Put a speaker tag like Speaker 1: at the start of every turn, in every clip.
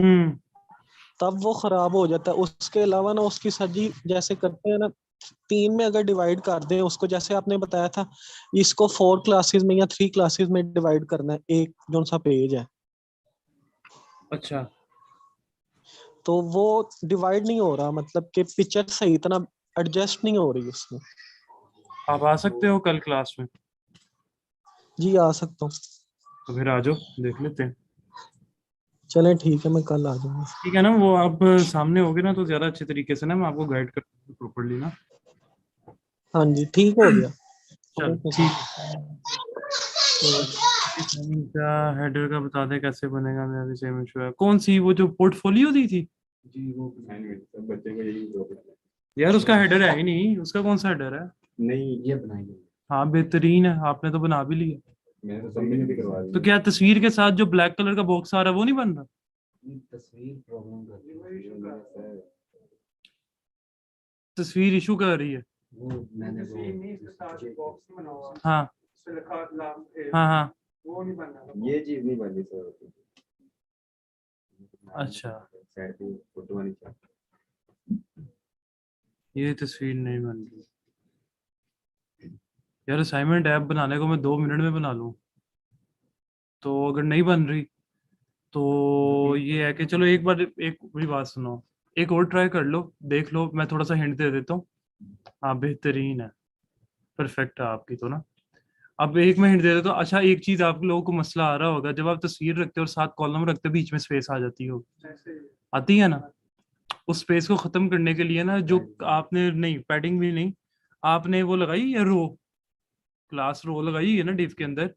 Speaker 1: हम्म।
Speaker 2: तब वो खराब हो जाता है। उसके अलावा ना उसकी सजी जैसे करते हैं ना, तीन में अगर डिवाइड कर दें उसको, जैसे आपने बताया था, इसको 4 क्लासेस में या 3 क्लासेस में डिवाइड करना है एक जो सा पेज है,
Speaker 1: अच्छा।
Speaker 2: तो वो डिवाइड नहीं हो रहा, मतलब कि पिक्चर सही इतना एडजस्ट नहीं हो रही उसमें।
Speaker 1: आप आ सकते हो कल क्लास में?
Speaker 2: जी आ सकता हूँ।
Speaker 1: तो फिर आ जाओ, देख लेते हैं।
Speaker 2: चलें ठीक है, मैं कल आ जाऊंगा।
Speaker 1: ठीक है ना, वो आप सामने होगे ना तो ज्यादा अच्छे तरीके से ना मैं आपको गाइड कर प्रॉपरली ना।
Speaker 2: हाँ जी ठीक हो गया।
Speaker 1: चल
Speaker 2: ओके
Speaker 1: ठीक है।
Speaker 2: सर।
Speaker 1: तो का हेडर का बता दे कैसे बनेगा, मेरा भी सेम इशू है। कौन सी वो जो पोर्टफोलियो दी थी?
Speaker 3: जी वो असाइनमेंट सब बच्चे को यही प्रॉब्लम है।
Speaker 1: यार उसका हेडर है ही नहीं, उसका कौन सा हेडर है?
Speaker 3: नहीं ये बनाएंगे।
Speaker 1: हाँ बेहतरीन है, आपने तो बना भी लिया।
Speaker 3: मैंने तो सबमिट भी करवा
Speaker 1: तो
Speaker 3: दी।
Speaker 1: क्या तस्वीर के साथ जो ब्लैक कलर का बॉक्स आ रहा है वो नहीं बन रहा?
Speaker 3: तस्वीर प्रॉब्लम कर रही है।
Speaker 1: तस्वीर इशू कर रही है।
Speaker 3: वो मैंने
Speaker 1: हाँ हाँ हाँ।
Speaker 3: ये चीज नहीं बनी सर।
Speaker 1: अच्छा,
Speaker 3: साइड पे फोटो वाली चाहिए।
Speaker 1: ये तस्वीर नहीं बन रही। यार असाइनमेंट ऐप बनाने को मैं 2 मिनट में बना लूँ, तो अगर नहीं बन रही तो ये है कि चलो एक बार एक भी बात सुनो, एक और ट्राई कर लो, देख लो, मैं थोड़ा सा हिंट दे देता हूँ। हाँ बेहतरीन है, परफेक्ट है आपकी तो ना। अब एक मैं हिंट दे देता हूँ। अच्छा, एक चीज आप लोगों को मसला आ रहा होगा, जब आप तस्वीर रखते हो और 7 कॉलम रखते हो, बीच में स्पेस आ जाती हो, आती है ना? उस स्पेस को खत्म करने के लिए ना, जो आपने नहीं, पैडिंग भी नहीं, आपने वो लगाई है रो, क्लास रो लगाई है ना डिव के अंदर,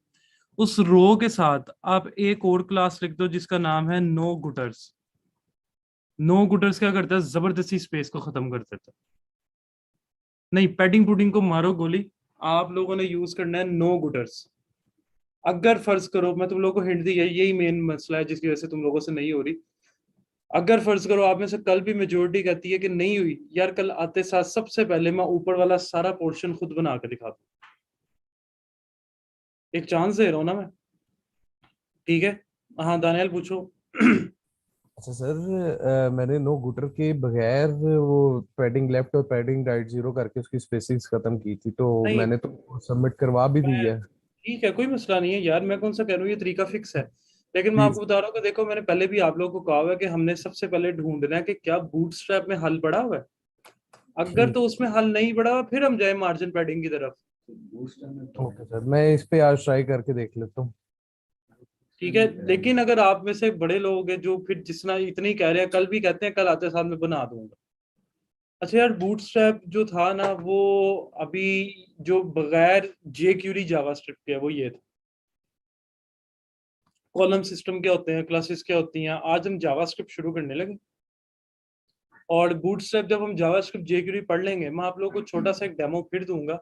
Speaker 1: उस रो के साथ आप एक और क्लास लिख दो जिसका नाम है नो गुटर्स। नो गुटर्स क्या करता है, जबरदस्ती स्पेस को खत्म कर देता है। नहीं, पैडिंग पुडिंग को मारो गोली, आप लोगों ने यूज करना है नो गुटर्स। अगर फर्ज करो, मैं तुम लोगों को हिंट दी है, यही मेन मसला है जिसकी वजह से तुम लोगों से नहीं हो रही। अगर फर्ज करो आप में से कल भी मेजोरिटी कहती है कि नहीं हुई, यार कल आते साथ सबसे पहले मैं ऊपर वाला सारा पोर्शन खुद बना के दिखा दूं। एक चांस दे रहा हूं ना मैं। ठीक है। हाँ दानियाल पूछो।
Speaker 4: अच्छा सर, मैंने नो गुटर के बगैर वो पैडिंग लेफ्ट और पैडिंग राइट जीरो करके उसकी स्पेसिंग्स खत्म की थी, तो
Speaker 1: नहीं,
Speaker 4: मैंने तो सबमिट करवा भी दी
Speaker 1: मैं
Speaker 4: है।
Speaker 1: ठीक है, कोई मसला नहीं है यार, मैं कौन सा कह रहा हूँ ये तरीका फिक्स है। लेकिन मैं
Speaker 4: जी।
Speaker 1: आपको बता रहा हूँ कि देखो, मैंने पहले भी आप लोगों को कहा हुआ है कि हमने सबसे पहले ढूंढना है कि क्या बूटस्ट्रैप में हल पड़ा हुआ है। अगर
Speaker 4: ठीक।
Speaker 1: तो उसमें हल नहीं पड़ा हुआ, फिर हम जाए मार्जिन पैडिंग की तरफ।
Speaker 4: ओके सर, मैं इस पे आज ट्राई करके देख लेता हूँ।
Speaker 1: ठीक है, लेकिन अगर आप में से बड़े लोग हैं जो फिर जितना इतने ही कह रहे हैं, कल भी कहते हैं कल आते साथ में बना दूंगा। अच्छा यार, बूटस्ट्रैप जो था ना वो, अभी जो बगैर जे क्यूरी जावास्क्रिप्ट के है, वो ये था। कॉलम सिस्टम क्या होते हैं, क्लासेस क्या होती हैं, आज हम जावास्क्रिप्ट शुरू करने लगे। और बूटस्ट्रैप जब हम जावास्क्रिप्ट जे क्यूरी पढ़ लेंगे, मैं आप लोगों को छोटा सा एक डेमो फिर दूंगा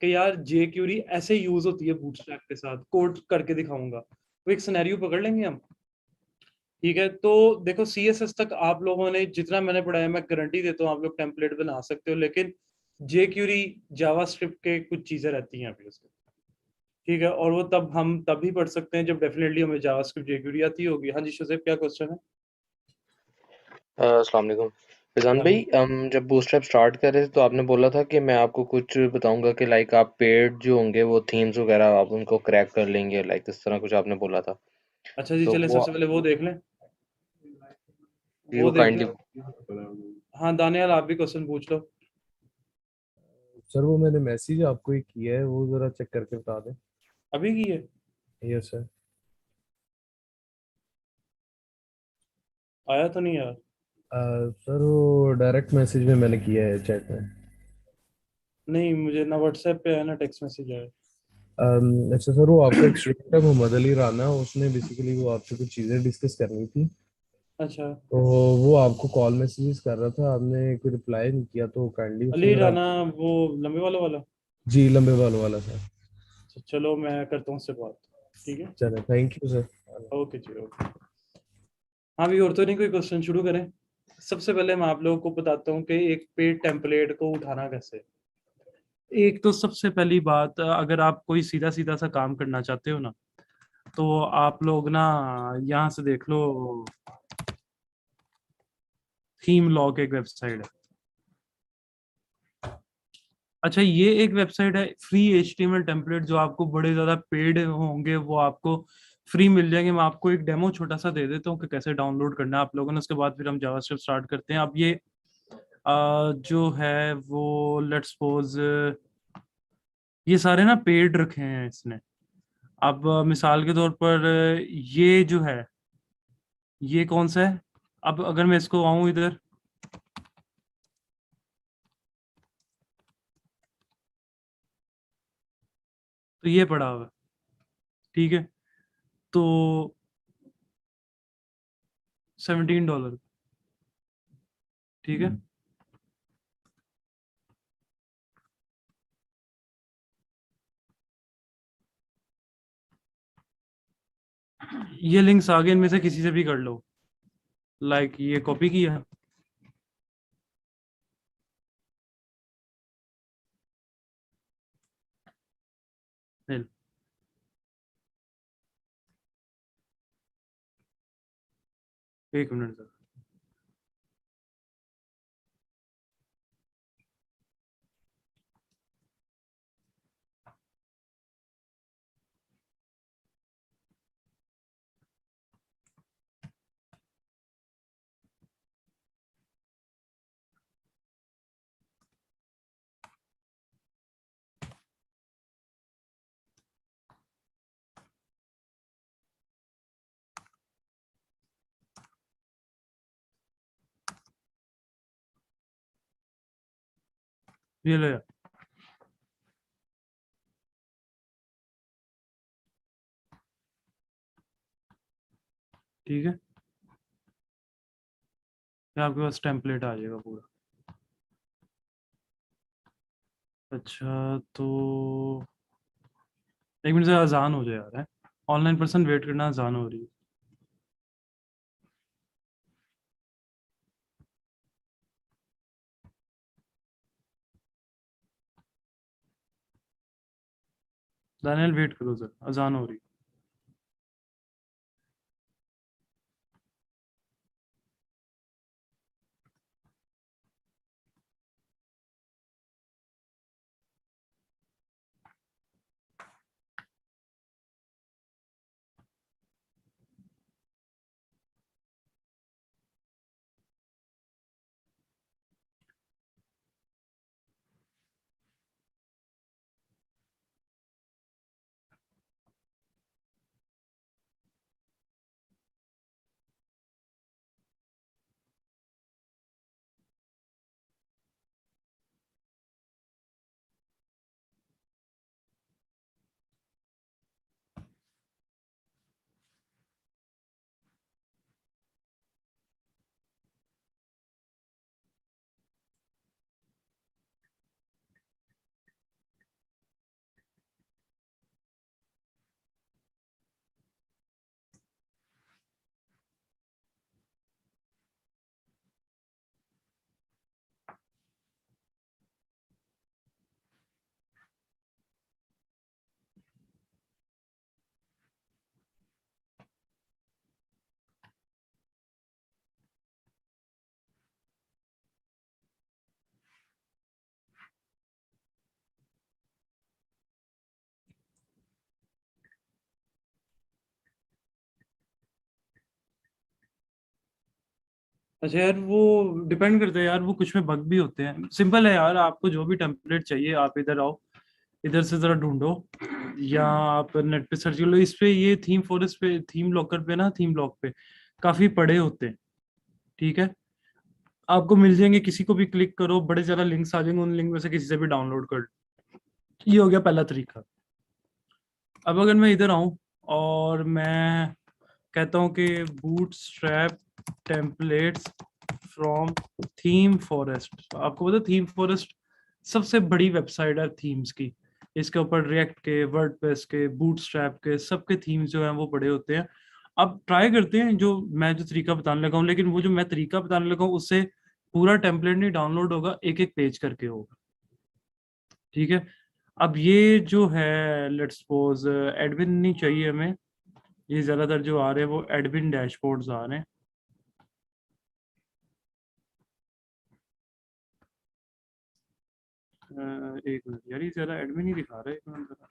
Speaker 1: कि यार जे क्यूरी ऐसे यूज होती है बूटस्ट्रैप के साथ, कोड करके दिखाऊंगा। वो एक सिनेरियो पकड़ लेंगे हम। ठीक है, तो देखो सीएसएस तक आप लोगों ने जितना मैंने पढ़ाया, मैं गारंटी देता हूँ आप लोग टेम्पलेट बना सकते हो, लेकिन जे क्यूरी जावास्क्रिप्ट के कुछ चीजें रहती हैं अभी उसके। ठीक है, और वो तब हम तभी पढ़ सकते हैं जब डेफिनेटली हमें जावास्क्रिप्ट जे क्यूरी आती होगी। हाँ जी शुजैब, क्या क्वेश्चन है?
Speaker 5: अस्सलाम वालेकुम फैजान भाई।
Speaker 1: हाँ
Speaker 5: हम जब बूटस्ट्रैप स्टार्ट कर रहे थे तो आपने बोला था कि मैं आपको कुछ बताऊंगा कि लाइक आप पेड जो होंगे वो थीम्स वगैरह आप उनको क्रैक कर लेंगे, लाइक इस तरह कुछ आपने बोला था।
Speaker 1: अच्छा जी,
Speaker 5: तो
Speaker 1: चले
Speaker 5: वो
Speaker 1: सबसे पहले वो देख लें।
Speaker 5: जी
Speaker 1: वो
Speaker 5: वो
Speaker 1: देखते
Speaker 5: काइंडली।
Speaker 1: हैं। हाँ दानियाल, आप भी क्वेश्चन पूछ लो।
Speaker 4: सर वो मैंने मैसेज आपको ही किया है, वो जरा चेक करके बता दें।
Speaker 1: अभी की है?
Speaker 4: Yes sir.
Speaker 1: आया तो नहीं यार?
Speaker 4: सर वो डायरेक्ट मैसेज में मैंने किया है, चैट में।
Speaker 1: नहीं, मुझे ना व्हाट्सएप पे आया ना टेक्स्ट मैसेज आया।
Speaker 4: अच्छा सर, वो आपका एक स्टूडेंट है मोहम्मद अली राना, उसने बेसिकली वो आपसे कुछ चीज़ें डिस्कस करनी थी।
Speaker 1: अच्छा।
Speaker 4: तो वो आपको कॉल मैसेजेस कर रहा था, आपने कोई रिप्लाई नहीं किया, तो काइंडली
Speaker 1: अली
Speaker 4: उससे जरा।
Speaker 1: राना, वो लंबे वाला वाला?
Speaker 4: जी, लंबे बालों वाला सर।
Speaker 1: अच्छा, चलो मैं करता हूँ उससे बात। ठीक है।
Speaker 4: चलो, थैंक यू सर।
Speaker 1: ओके जी, ओके। हाँ भी, और तो नहीं कोई क्वेश्चन, शुरू करें। सबसे पहले मैं आप लोगों को बताता हूँ कि एक पेड टेम्पलेट को उठाना कैसे। एक तो सबसे पहली बात, अगर आप कोई सीधा सीधा सा काम करना चाहते हो ना, तो आप लोग ना यहाँ से देख लो, थीम लॉक एक वेबसाइट है। अच्छा, ये एक वेबसाइट है फ्री HTML टेम्पलेट, जो आपको बड़े ज्यादा पेड होंगे वो आपको फ्री मिल जाएंगे। मैं आपको एक डेमो छोटा सा दे देता हूँ कि कैसे डाउनलोड करना है आप लोगों ने, उसके बाद फिर हम जावास्क्रिप्ट स्टार्ट करते हैं। अब ये जो है वो लेट्स सपोज ये सारे ना पेड रखे हैं इसने। अब मिसाल के तौर पर ये जो है ये कौन सा है। अब अगर मैं इसको आऊं इधर, तो ये पड़ा हुआ है, ठीक है। तो $17, ठीक है। ये लिंक्स आगे इनमें से किसी से भी कर लो, लाइक ये कॉपी किया, फिर एक मिनट तक। ये ले, ठीक है, ये आपके पास टेम्पलेट आ जाएगा पूरा। अच्छा, तो एक मिनट से अजान हो जाए यार, है ऑनलाइन पर्सन वेट करना, अजान हो रही है। दानियल वेट करो सर, अजान हो रही है। अच्छा यार, वो डिपेंड करता है यार, वो कुछ में बग भी होते हैं। सिंपल है यार, आपको जो भी टेम्पलेट चाहिए आप इधर आओ, इधर से जरा ढूंढो, या आप नेट पे सर्च कर लो। इस पे ये थीम फॉरेस्ट पे, थीम लॉकर पे ना, थीम लॉक पे काफी पड़े होते हैं, ठीक है। आपको मिल जाएंगे, किसी को भी क्लिक करो, बड़े ज्यादा लिंक्स आ जाएंगे, उन लिंक में से किसी से भी डाउनलोड कर। ये हो गया पहला तरीका। अब अगर मैं इधर आऊं और मैं कहता हूं कि bootstrap templates from theme forest, आपको पता थीम फॉरेस्ट सबसे बड़ी वेबसाइट है थीम्स की। इसके ऊपर रिएक्ट के, वर्डप्रेस के, बूटस्ट्रैप के, सबके थीम्स जो हैं वो बड़े होते हैं। अब ट्राई करते हैं जो मैं जो तरीका बताने लगा हूँ, लेकिन वो जो मैं तरीका बताने लगा हूँ उससे पूरा टेम्पलेट नहीं डाउनलोड होगा, एक एक पेज करके होगा, ठीक है। अब ये जो है लेट्स सपोज एडमिन नहीं चाहिए हमें, ये ज्यादातर जो आ रहे हैं वो एडमिन डैशबोर्ड्स आ रहे हैं। एक मिनट यार, ये ज़रा एडमिन नहीं दिखा रहा है, एक मिनट ज़रा।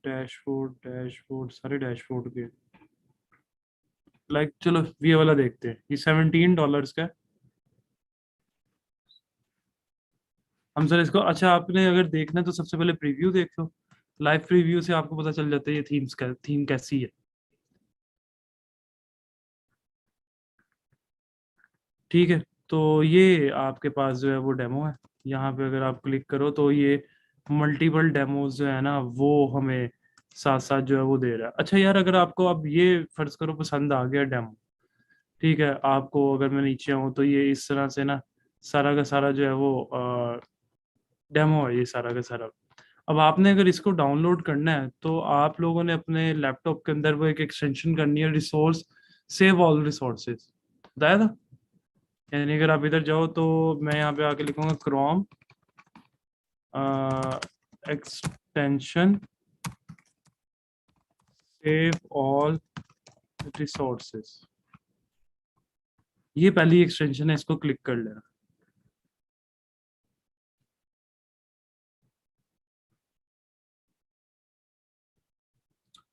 Speaker 1: डैशबोर्ड डैशबोर्ड सारे डैशबोर्ड के चलो ये वाला देखते हैं, ये $17 का है। हम सर इसको, अच्छा आपने अगर देखना है तो सबसे पहले प्रीव्यू देख लो। लाइव प्रीव्यू से आपको पता चल जाता है ये थीम कैसी है। ठीक है, तो ये आपके पास जो है वो डेमो है। यहाँ पे अगर आप क्लिक करो तो ये मल्टीपल डेमोज जो है ना वो हमें साथ साथ जो है वो दे रहा है। अच्छा यार, अगर आपको अब ये फर्ज करो पसंद आ गया डेमो, ठीक है, आपको अगर मैं नीचे आऊँ तो ये इस तरह से ना सारा का सारा जो है वो डेमो है, ये सारा का सारा। अब आपने अगर इसको डाउनलोड करना है तो आप लोगों ने अपने लैपटॉप के अंदर वो एक एक्सटेंशन करनी है, रिसोर्स सेव ऑल रिसोर्सेज, बताया था। यानी अगर आप इधर जाओ तो मैं यहाँ पे आके लिखूंगा Chrome extension save all resources, ये पहली एक्सटेंशन है, इसको क्लिक कर लेना।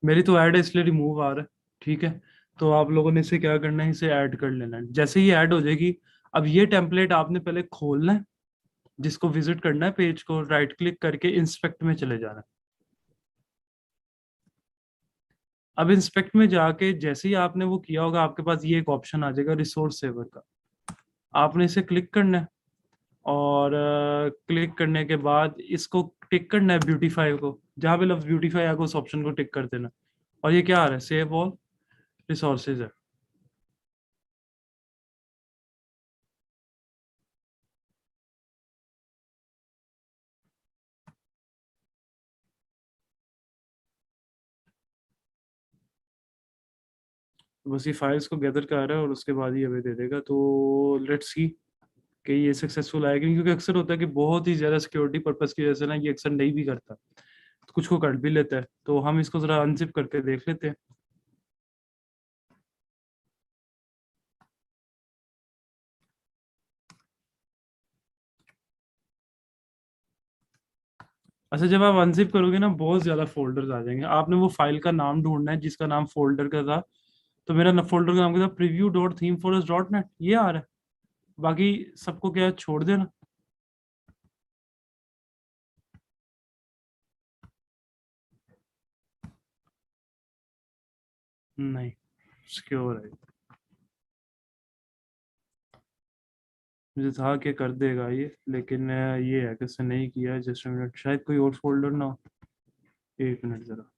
Speaker 1: मेरी तो ऐड है इसलिए रिमूव आ रहा है, ठीक है। तो आप लोगों ने इसे क्या करना है, इसे ऐड कर लेना है। जैसे ही ऐड हो जाएगी, अब ये टेम्पलेट आपने पहले खोलना है, जिसको विजिट करना है पेज को, राइट क्लिक करके इंस्पेक्ट में चले जाना है। अब इंस्पेक्ट में जाके जैसे ही आपने वो किया होगा, आपके पास ये एक ऑप्शन आ जाएगा रिसोर्स सेवर का, आपने इसे क्लिक करना है। और क्लिक करने के बाद इसको टिक करना है ब्यूटीफाई को, जहाँ पे लफ्ज ब्यूटीफाई आएगा उस ऑप्शन को टिक कर देना। और ये क्या आ रहा है, सेव ऑल रिसोर्सेज है। बस ये फाइल्स को गैदर कर रहा है और उसके बाद ही हमें दे देगा। तो लेट्स सी कि ये सक्सेसफुल आएगा, क्योंकि अक्सर होता है कि बहुत ही ज़्यादा सिक्योरिटी पर्पस की वजह से ना ये अक्सर नहीं भी करता, तो कुछ को कर भी लेता है। तो हम इसको ज़रा अनजिप करके देख लेते हैं। अच्छा, जब आप अनजिप करोगे ना बहुत ज़्यादा फोल्डर्स आ जाएंगे। आपने वो फाइल का नाम ढूंढना है जिसका नाम फोल्डर का था। तो मेरा फोल्डर का नाम क्या था, preview.themeforest.net, ये आ रहा है। बाकी सबको क्या है, छोड़ देना। नहीं, सिक्योर है। मुझे था कि कर देगा ये, लेकिन ये है कि इसने नहीं किया। जस्ट मिनट, शायद कोई और फोल्डर ना हो। एक मिनट ज़रा।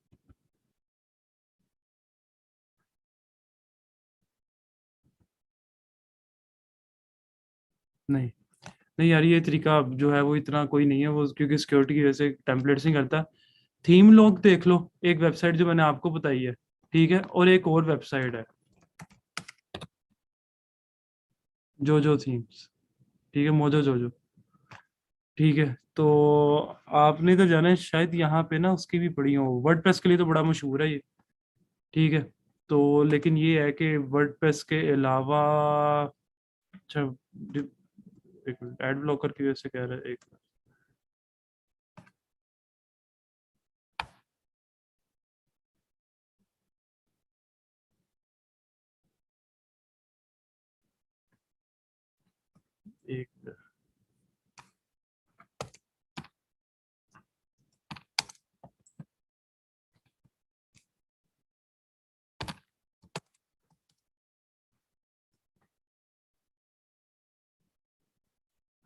Speaker 1: नहीं नहीं यार, ये तरीका जो है वो इतना कोई नहीं है वो, क्योंकि सिक्योरिटी की वजह से टेम्पलेट्स नहीं करता। थीम लॉग देख लो, एक वेबसाइट जो मैंने आपको बताई है, ठीक है, और एक और वेबसाइट है जो थीम्स, ठीक है, मोजो जो ठीक है। तो आपने तो जाना है शायद यहाँ पे ना उसकी भी पड़ी हो, वर्डप्रेस के लिए तो बड़ा मशहूर है ये, ठीक है। तो लेकिन ये है कि वर्डप्रेस के अलावा, अच्छा एक मिनट, एड ब्लॉकर की वजह से कह रहा है, एक एक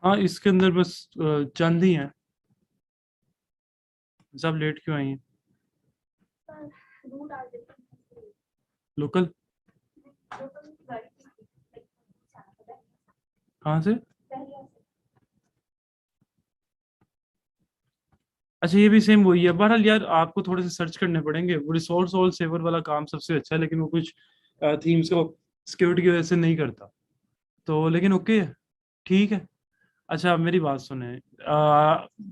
Speaker 1: हाँ, इसके अंदर बस चंद ही हैं। सब लेट क्यों आई हैं? लोकल कहाँ से? अच्छा, ये भी सेम वही है। बहरहाल यार, आपको थोड़े से सर्च करने पड़ेंगे। वो रिसोर्स ऑल सेवर वाला काम सबसे अच्छा है, लेकिन वो कुछ थीम्स को सिक्योरिटी की वजह से नहीं करता। तो लेकिन ओके है, ठीक है। अच्छा, अब मेरी बात सुने।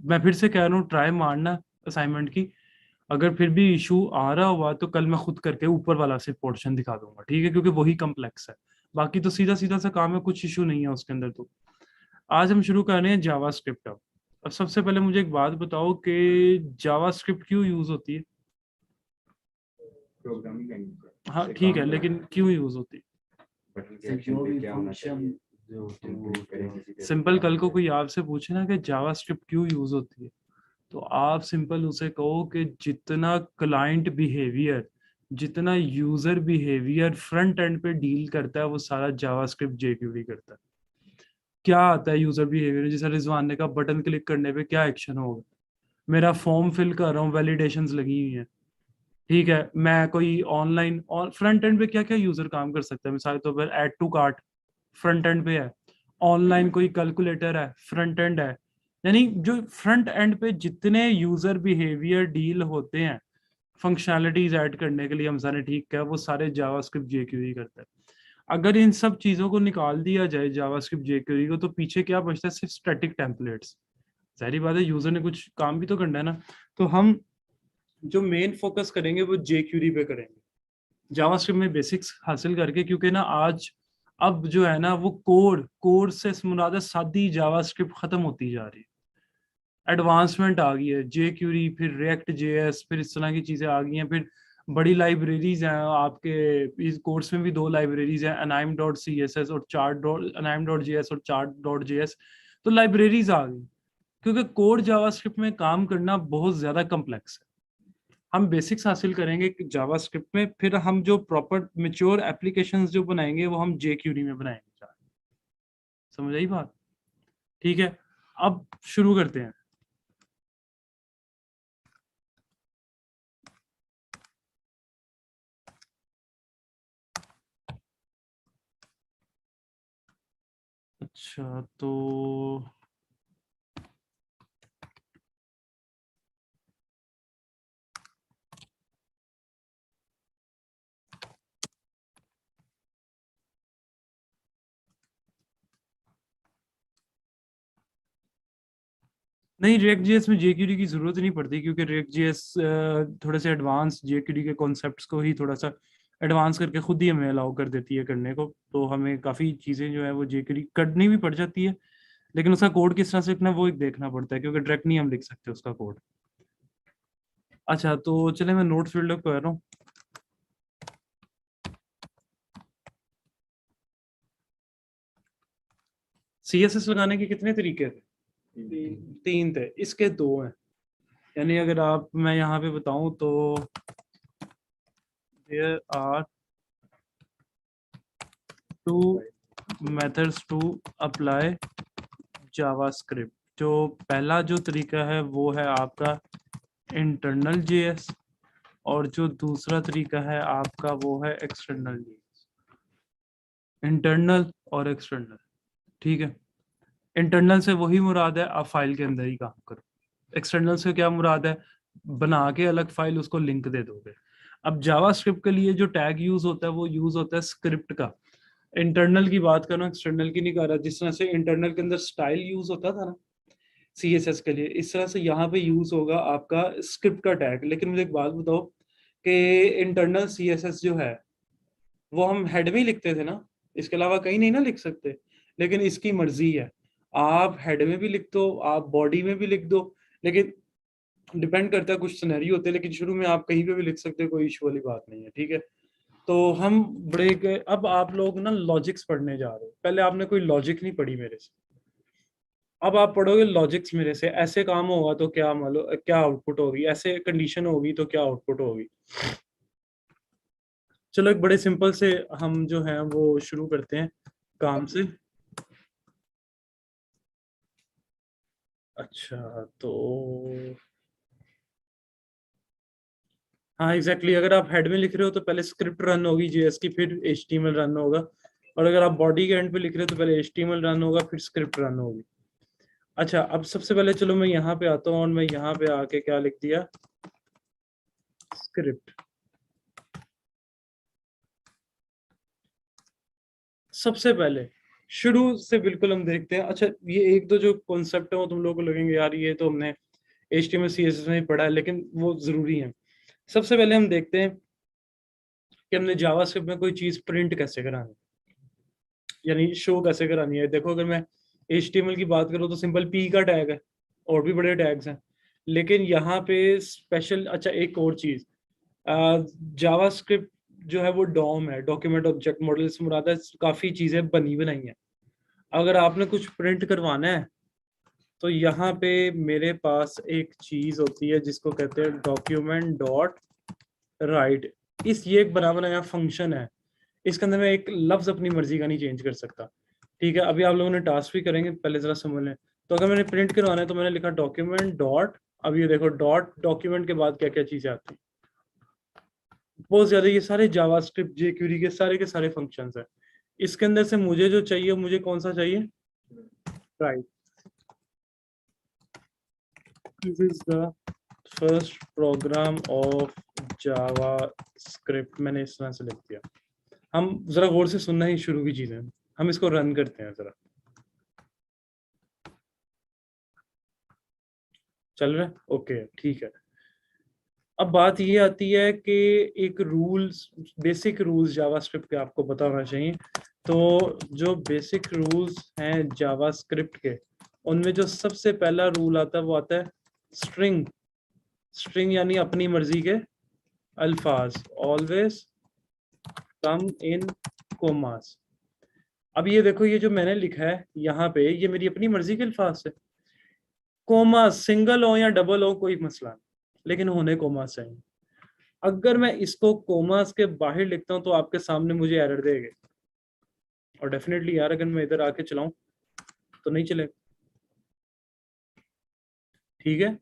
Speaker 1: मैं फिर से कह रहा हूँ, ट्राई मारना असाइनमेंट की। अगर फिर भी इशू आ रहा हुआ तो कल मैं खुद करके ऊपर वाला से पोर्शन दिखा दूंगा, ठीक है, क्योंकि वही कम्प्लेक्स है। बाकी तो सीधा सीधा सा काम है, कुछ इशू नहीं है उसके अंदर। तो आज हम शुरू कर रहे हैं जावास्क्रिप्ट। अब सबसे पहले मुझे एक बात बताओ कि जावास्क्रिप्ट क्यों यूज होती है?
Speaker 3: प्रोग्रामिंग लैंग्वेज
Speaker 1: हाँ ठीक है, लेकिन क्यों यूज होती है?
Speaker 3: बटन के एक्शन पे क्या होना चाहिए जो इंप्लीमेंट करें किसी तरह
Speaker 1: सिंपल, कल को कोई आपसे पूछे ना कि जावास्क्रिप्ट क्यों यूज होती है, तो आप सिंपल उसे कहो कि जितना क्लाइंट बिहेवियर, जितना यूजर बिहेवियर फ्रंट एंड पे डील करता है, वो सारा जावास्क्रिप्ट जेक्यूरी करता है। क्या आता है यूजर बिहेवियर? जैसे रिजवान ने कहा बटन क्लिक करने पे क्या एक्शन होगा, मेरा फॉर्म फिल कर रहा हूँ, वैलिडेशंस लगी हुई हैं, ठीक है, मैं कोई ऑनलाइन और फ्रंट एंड पे क्या क्या यूजर काम कर सकता है, मिसाल के तौर पर add to cart front end पे है, ऑनलाइन कोई कैलकुलेटर है फ्रंट एंड है। यानी जो फ्रंट एंड पे जितने यूजर बिहेवियर डील होते हैं फंक्शनैलिटीज ऐड करने के लिए, हम सारे ठीक है, वो सारे जावास्क्रिप्ट जेक्यूरी करता है। अगर इन सब चीजों को निकाल दिया जाए जावास्क्रिप्ट जेक्यूरी को, तो पीछे क्या बचता है? सिर्फ स्टैटिक टेम्पलेट्स। जाहिर बात है यूजर ने कुछ काम भी तो करना है ना। तो हम जो मेन फोकस करेंगे वो जेक्यूरी पे करेंगे, जावास्क्रिप्ट में बेसिक्स हासिल करके, क्योंकि ना आज अब जो है ना वो कोर से मुराद है सादी जावास्क्रिप्ट खत्म होती जा रही है। एडवांसमेंट आ गई है, जे क्यूरी, फिर रिएक्ट जेएस, फिर इस तरह की चीजें आ गई हैं। फिर बड़ी लाइब्रेरीज हैं आपके इस कोर्स में भी, दो लाइब्रेरीज हैं, anime dot C S S और chart dot anime dot J S और चार्ट डॉट जे एस। तो लाइब्रेरीज आ गई, क्योंकि कोर जावास्क्रिप्ट में काम करना बहुत ज्यादा कम्प्लेक्स है। हम बेसिक्स हासिल करेंगे जावास्क्रिप्ट में, फिर हम जो प्रॉपर मेच्योर एप्लीकेशंस जो बनाएंगे वो हम जे क्यूरी में बनाएंगे। समझ आई बात? ठीक है, अब शुरू करते हैं। अच्छा तो नहीं, रिएक्ट जेएस में जेक्यूरी की जरूरत नहीं पड़ती, क्योंकि रिएक्ट जेएस थोड़े से एडवांस जेक्यूरी के कॉन्सेप्ट्स को ही थोड़ा सा एडवांस करके खुद ही हमें अलाउ कर देती है करने को। तो हमें काफ़ी चीज़ें जो है वो जेक्यूरी करनी भी पड़ जाती है, लेकिन उसका कोड किस तरह से लिखना है वो एक देखना पड़ता है, क्योंकि डायरेक्ट नहीं हम लिख सकते उसका कोड। अच्छा तो चले, मैं नोट्स बिल्डअप कर रहा हूँ। सीएसएस लगाने के कितने तरीके थे? तीन थे, इसके दो हैं। यानी अगर आप, मैं यहाँ पे बताऊं तो there are two methods to apply JavaScript. जो पहला जो तरीका है वो है आपका इंटरनल जेएस, और जो दूसरा तरीका है आपका वो है एक्सटर्नल जेएस। इंटरनल और एक्सटर्नल, ठीक है। इंटरनल से वही मुराद है आप फाइल के अंदर ही काम करो। एक्सटर्नल से क्या मुराद है? बना के अलग फाइल उसको लिंक दे दोगे। अब जावास्क्रिप्ट के लिए जो टैग यूज होता है वो यूज होता है स्क्रिप्ट का। इंटरनल की बात कर रहा हूँ, एक्सटर्नल की नहीं कर रहा। जिस तरह से इंटरनल के अंदर स्टाइल यूज होता था ना सीएसएस के लिए, इस तरह से यहाँ पे यूज होगा आपका स्क्रिप्ट का टैग। लेकिन मुझे एक बात बताओ कि इंटरनल सीएसएस जो है वो हम हेड में ही लिखते थे ना, इसके अलावा कहीं नहीं ना लिख सकते। लेकिन इसकी मर्जी है, आप हेड में भी लिख दो, आप बॉडी में भी लिख दो, लेकिन डिपेंड करता है, कुछ सिनेरियो होते हैं। लेकिन शुरू में आप कहीं पे भी लिख सकते हो, कोई इशू वाली बात नहीं है, ठीक है। तो हम अब आप लोग ना लॉजिक्स पढ़ने जा रहे हो। पहले आपने कोई लॉजिक नहीं पढ़ी मेरे से, अब आप पढ़ोगे लॉजिक्स मेरे से। ऐसे काम होगा तो क्या मालूम क्या आउटपुट होगी, ऐसे कंडीशन होगी तो क्या आउटपुट होगी। चलो एक बड़े सिंपल से हम जो है वो शुरू करते हैं काम से। अच्छा तो हाँ एग्जैक्टली अगर आप हेड में लिख रहे हो तो पहले स्क्रिप्ट रन होगी जेएस की, फिर एचटीएमएल रन होगा। और अगर आप बॉडी के एंड पे लिख रहे हो तो पहले एचटीएमएल रन होगा, फिर स्क्रिप्ट रन होगी। अच्छा अब सबसे पहले चलो मैं यहाँ पे आता हूँ, और मैं यहाँ पे आके क्या लिख दिया, स्क्रिप्ट। सबसे पहले शुरू से बिल्कुल हम देखते हैं। अच्छा ये एक दो जो कॉन्सेप्ट है वो तुम लोगों को लगेंगे यार ये तो हमने HTML CSS में ही पढ़ा है, लेकिन वो जरूरी है। सबसे पहले हम देखते हैं कि हमने जावास्क्रिप्ट में कोई चीज प्रिंट कैसे करानी। यानी शो कैसे करानी है। देखो अगर मैं HTML की बात करूँ तो सिंपल P का टैग है, और भी बड़े टैग्स हैं, लेकिन यहाँ पे स्पेशल, अच्छा एक और चीज, जावास्क्रिप्ट जो है वो डॉम है, डॉक्यूमेंट ऑब्जेक्ट मॉडल से मुराद है, काफी चीजें बनी बनाई हैं। अगर आपने कुछ प्रिंट करवाना है तो यहाँ पे मेरे पास एक चीज होती है जिसको कहते हैं डॉक्यूमेंट डॉट राइट। ये एक बना बनाया फंक्शन है, इसके अंदर मैं एक लफ्ज अपनी मर्जी का नहीं चेंज कर सकता। ठीक है, अभी आप लोगों ने टास्क भी करेंगे, पहले जरा समझ लें। तो अगर मैंने प्रिंट करवाना है तो मैंने लिखा डॉक्यूमेंट डॉट, अब ये देखो डॉट डॉक्यूमेंट के बाद क्या क्या चीजें आती हैं, बहुत ज्यादा। ये सारे जावास्क्रिप्ट jQuery के सारे फंक्शंस हैं। इसके अंदर से मुझे जो चाहिए, मुझे कौन सा चाहिए, right. This is the first program of JavaScript, मैंने इस तरह से लिख दिया। हम जरा गौर से सुनना ही शुरू की चीजें, हम इसको रन करते हैं जरा, चल रहा है, ओके ठीक है। अब बात ये आती है कि एक रूल्स, बेसिक रूल्स जावास्क्रिप्ट के आपको पता होना चाहिए। तो जो बेसिक रूल्स हैं जावास्क्रिप्ट के, उनमें जो सबसे पहला रूल आता है वो आता है स्ट्रिंग। स्ट्रिंग यानी अपनी मर्जी के अल्फाज, ऑलवेज कम इन कोमास। अब ये देखो, ये जो मैंने लिखा है यहाँ पे, ये मेरी अपनी मर्जी के अल्फाज है। कोमा सिंगल हो या डबल हो कोई मसला नहीं, लेकिन होने कोमा चाहिए। अगर मैं इसको कोमास के बाहर लिखता हूं तो आपके सामने मुझे एरर देगा, और डेफिनेटली यार अगर मैं इधर आके चलाऊं तो नहीं चलेगा। ठीक है,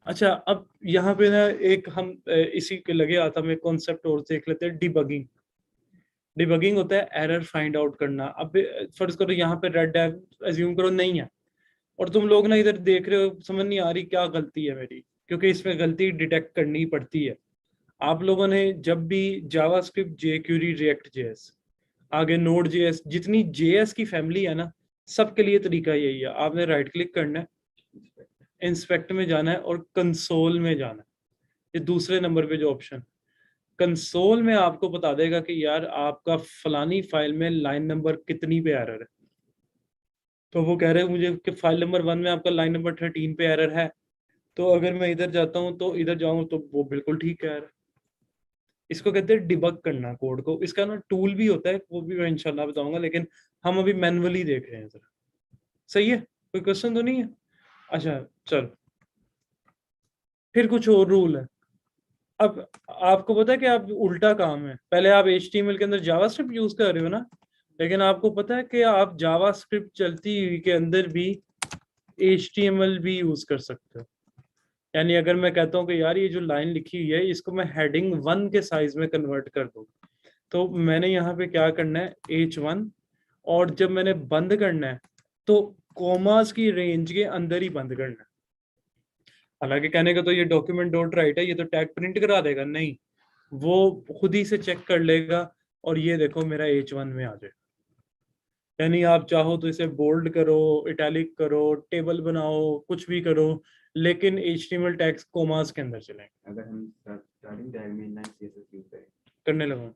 Speaker 1: अच्छा अब यहाँ पे ना एक हम इसी के लगे आता, मैं कॉन्सेप्ट और देख लेते हैं, डिबगिंग। डिबगिंग होता है एरर फाइंड आउट करना। अब फर्ज करो यहाँ पे रेड टैग एज्यूम करो नहीं है, और तुम लोग ना इधर देख रहे हो, समझ नहीं आ रही क्या गलती है मेरी, क्योंकि इसमें गलती डिटेक्ट करनी पड़ती है। आप लोगों ने जब भी जावास्क्रिप्ट, jQuery, रिएक्ट जेएस, आगे नोड जेएस, जितनी जेएस की फैमिली है ना, सबके लिए तरीका यही है। आपने राइट क्लिक करना है, इंस्पेक्ट में जाना है और कंसोल में जाना है। ये दूसरे नंबर पे जो ऑप्शन, कंसोल में आपको बता देगा कि यार आपका फलानी फाइल में लाइन नंबर कितनी पे एरर है। तो वो कह रहे हैं मुझे कि फाइल नंबर 1 में आपका लाइन नंबर 13 पे एरर है। तो अगर मैं इधर जाता हूँ तो इधर जाऊँ तो वो बिल्कुल ठीक है। इसको कहते हैं डिबग करना कोड को। इसका ना टूल भी होता है, वो भी मैं इंशाल्लाह बताऊंगा, लेकिन हम अभी मैनुअली देख रहे हैं जरा। सही है, कोई क्वेश्चन तो नहीं है? अच्छा चलो, फिर कुछ और रूल है। अब आपको पता है कि आप उल्टा काम है, पहले आप HTML के अंदर जावास्क्रिप्ट यूज कर रहे हो ना, लेकिन आपको पता है कि आप जावास्क्रिप्ट चलती हुई के अंदर भी HTML भी यूज कर सकते हो। यानी अगर मैं कहता हूँ कि यार ये जो लाइन लिखी हुई है इसको मैं हेडिंग 1 के साइज में कन्वर्ट कर दूँ, तो मैंने यहाँ पे क्या करना है, H1, और जब मैंने बंद करना है तो कोमास की रेंज के अंदर ही बंद करना है। हालांकि कहने का तो ये डॉक्यूमेंट डॉट राइट है, ये तो टैग प्रिंट करा देगा, नहीं, वो खुद ही से चेक कर लेगा, और ये देखो मेरा H1 में आ जाए। यानी आप चाहो तो इसे बोल्ड करो, इटैलिक करो, टेबल बनाओ, कुछ भी करो, लेकिन HTML टैग्स कोमास के अंदर चलेंगे।
Speaker 3: अगर हम स्टार्टिंग टैग में इनलाइन सीएसएस यूज करें,
Speaker 1: करने लगा,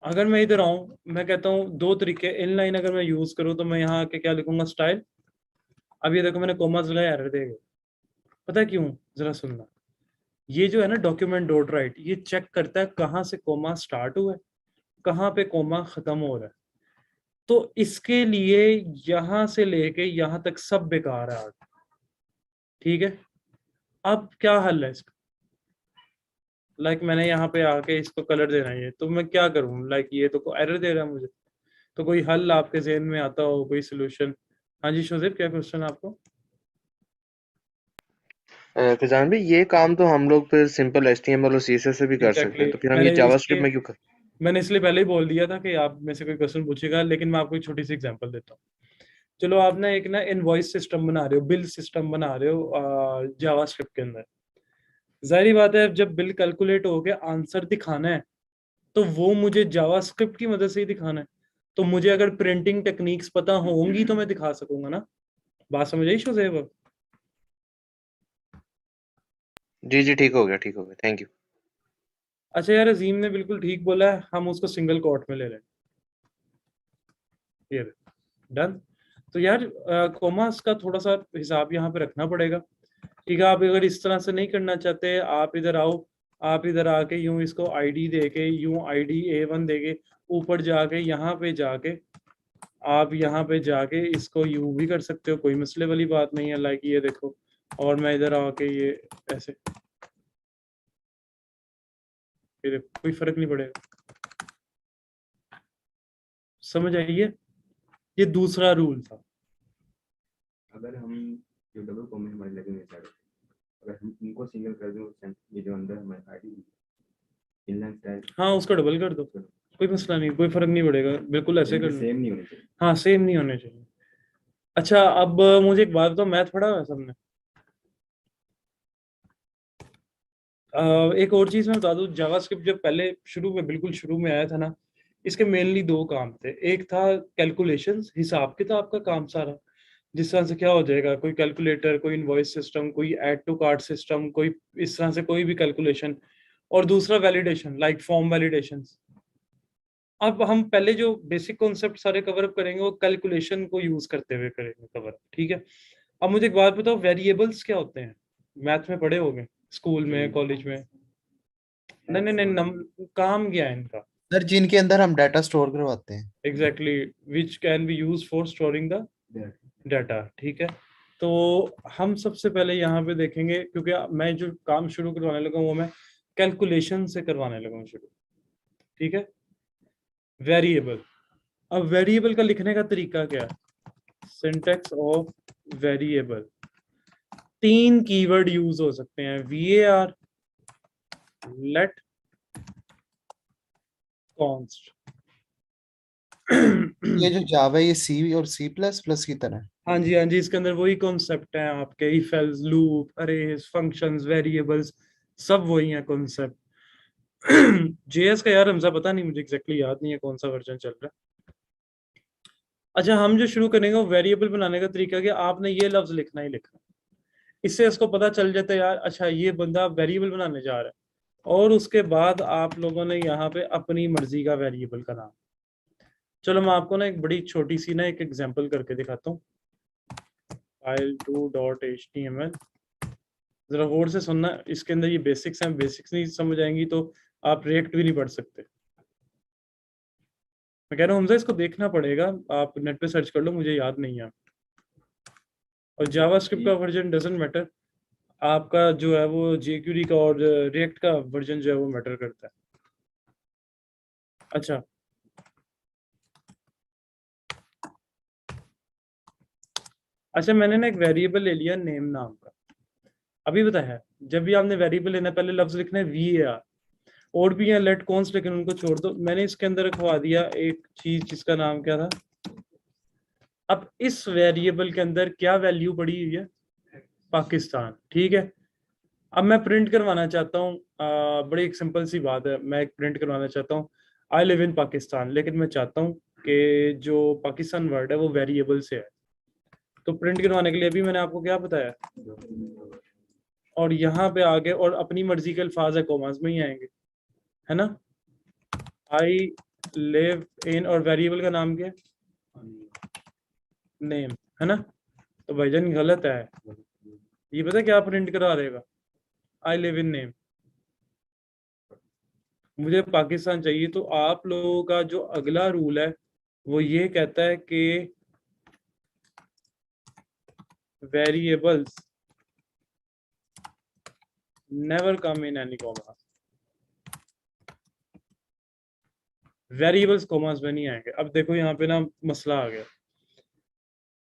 Speaker 1: अगर मैं इधर आऊं, मैं कहता हूँ दो तरीके, इनलाइन अगर मैं यूज करूँ तो मैं यहाँ आके क्या लिखूंगा, स्टाइल। अब ये देखो मैंने कोमास लगाया, एरर देगा। पता है क्यों, जरा सुनना। ये जो है ना डॉक्यूमेंट डॉट राइट, ये चेक करता है कहाँ से कोमा स्टार्ट हुआ है, कहाँ पे कोमा खत्म हो रहा है। तो इसके लिए यहां से लेके यहां तक सब बेकार है आज। ठीक है, अब क्या हल है इसका? लाइक मैंने यहाँ पे आके इसको कलर देना है, तो मैं क्या करूँ? लाइक ये तो एरर दे रहा है मुझे। तो कोई हल आपके जहन में आता हो, कोई सोल्यूशन? हाँ जी शोजेब, क्या क्वेश्चन आपको?
Speaker 5: फिजान भाई, ये काम तो हम लोग फिर सिंपल HTML और CSS से भी कर सकते हैं, तो फिर हम ये
Speaker 1: मैंने
Speaker 5: जावास्क्रिप्ट
Speaker 1: इसलिए
Speaker 5: में क्यों कर?
Speaker 1: मैंने इसलिए पहले ही बोल दिया था कि आप में से कोई क्वेश्चन पूछेगा, लेकिन मैं आपको एक छोटी सी एग्जांपल देता हूँ। चलो आप ना एक ना इनवॉइस सिस्टम बना रहे हो, बिल सिस्टम बना रहे हो जावास्क्रिप्ट के अंदर। जाहिर बात है जब बिल कैलकुलेट हो के आंसर दिखाना है तो वो मुझे जावास्क्रिप्ट की मदद से ही दिखाना है। तो मुझे अगर प्रिंटिंग टेक्निक्स पता होंगी तो मैं दिखा सकूंगा ना। बात समझ आई शोजेब?
Speaker 5: जी जी, ठीक हो गया, ठीक हो गया, थैंक यू।
Speaker 1: अच्छा यार, अजीम ने बिल्कुल ठीक बोला है, हम उसको सिंगल कोट में ले लें। ये डन। तो यार कॉमास का थोड़ा सा हिसाब यहाँ पे रखना पड़ेगा, ठीक है। आप अगर इस तरह से नहीं करना चाहते, आप इधर आओ, आप इधर आके यूं इसको आईडी देके, यूं आईडी A1 देके ऊपर जाके यहाँ पे जाके आप यहाँ पे जाके इसको यूं भी कर सकते हो, कोई मसले वाली बात नहीं है। लाइक ये देखो, और मैं इधर आके ये ऐसे, ये देखो, कोई फर्क नहीं पड़ेगा। समझ आइए, ये दूसरा रूल था।
Speaker 3: अगर हम जो डबल कॉमेंट हमारे लगेंगे सारे, अगर हम इनको सिंगल कर दें, ये जो अंदर हमारे आईडी इनलाइन स्टाइल,
Speaker 1: हाँ उसको डबल कर दो, कोई मसला नहीं, कोई फर्क नहीं पड़ेगा, बिल्कुल ऐसे करना।
Speaker 3: सेम नहीं होने चाहिए।
Speaker 1: हाँ सेम नहीं होने चाहिए। अच्छा अब मुझे एक बात बताओ, मैथ पढ़ा हुआ है सबने? एक और चीज मैं बता दूं, जावास्क्रिप्ट जब पहले शुरू में, बिल्कुल शुरू में आया था ना, इसके मेनली दो काम थे। एक था कैलकुलेशंस, हिसाब किताब का काम सारा, जिस तरह से क्या हो जाएगा, कोई कैलकुलेटर, कोई इनवॉइस सिस्टम, कोई ऐड टू कार्ट सिस्टम, कोई इस तरह से कोई भी कैलकुलेशन। और दूसरा वैलिडेशन, लाइक फॉर्म वैलिडेशंस। अब हम पहले जो बेसिक कॉन्सेप्ट सारे कवर अप करेंगे वो कैलकुलेशन को यूज करते हुए करेंगे कवर, ठीक है। अब मुझे एक बात बताओ, वेरिएबल्स क्या होते हैं? मैथ में पढ़े होंगे, स्कूल में, कॉलेज में। नहीं नहीं नहीं, काम क्या है इनका?
Speaker 6: सर जिनके अंदर हम डाटा स्टोर करवाते हैं।
Speaker 1: Exactly, which can be use for storing the data, ठीक है। तो हम सबसे पहले यहाँ पे देखेंगे, क्योंकि मैं जो काम शुरू करवाने लगा वो मैं कैलकुलेशन से करवाने लगा शुरू, ठीक है। वेरिएबल, अब वेरिएबल का लिखने का तरीका क्या है? Syntax of variable, 3 keyword use हो सकते हैं, var, let, const।
Speaker 6: ये जो जावा है ये सी और सी प्लस प्लस की तरह है।
Speaker 1: हाँ जी हाँ जी, इसके अंदर वही कॉन्सेप्ट है आपके, if else, loop, arrays, functions, variables, सब वही है कॉन्सेप्ट। जेएस का यार हमसे पता नहीं, मुझे एग्जैक्टली याद नहीं है कौन सा वर्जन चल रहा है। अच्छा हम जो शुरू करेंगे वो वेरिएबल बनाने का तरीका, कि आपने ये लफ्ज लिखना ही लिखना, इससे इसको पता चल जाता है यार, अच्छा ये बंदा वेरिएबल बनाने जा रहा है। और उसके बाद आप लोगों ने यहाँ पे अपनी मर्जी का वेरिएबल का नाम। चलो मैं आपको ना एक बड़ी छोटी सी ना एक एग्जांपल करके दिखाता हूँ। file2.html, जरा गौर से सुनना, इसके अंदर ये बेसिक्स हैं, बेसिक्स नहीं समझ आएंगी तो आप रिएक्ट भी नहीं पढ़ सकते। मैं कह रहा हूँ हमजा इसको देखना पड़ेगा, आप नेट पे सर्च कर लो, मुझे याद नहीं है। और जावास्क्रिप्ट का वर्जन डजंट मैटर, आपका जो है वो jQuery का और रिएक्ट का वर्जन जो है वो मैटर करता है। अच्छा अच्छा, मैंने ना एक वेरिएबल ले लिया नेम नाम का। अभी बताया, जब भी आपने वेरिएबल लेना पहले लफ्ज लिखना है var, और भी है लेट, कॉन्स्ट, लेकिन उनको छोड़ दो। मैंने इसके अंदर रखवा दिया एक चीज जिसका नाम क्या था। अब इस वेरिएबल के अंदर क्या वैल्यू पड़ी हुई है? पाकिस्तान, ठीक है। अब मैं प्रिंट करवाना चाहता हूँ, बड़ी एक सिंपल सी बात है, मैं एक प्रिंट करवाना चाहता हूँ आई लिव इन पाकिस्तान, लेकिन मैं चाहता हूँ कि जो पाकिस्तान वर्ड है वो वेरिएबल से है। तो प्रिंट करवाने के लिए अभी मैंने आपको क्या बताया, और यहाँ पे आगे और अपनी मर्जी के अल्फाज है, कॉमास में ही आएंगे, है ना। आई लिव इन, और वेरिएबल का नाम क्या है? नेम, है ना। तो भाईजान गलत है, ये पता क्या प्रिंट करा देगा? I live in name. मुझे पाकिस्तान चाहिए, तो आप लोगों का जो अगला रूल है वो ये कहता है कि variables never come in any comma, variables commas में नहीं आएंगे। अब देखो यहाँ पे ना मसला आ गया,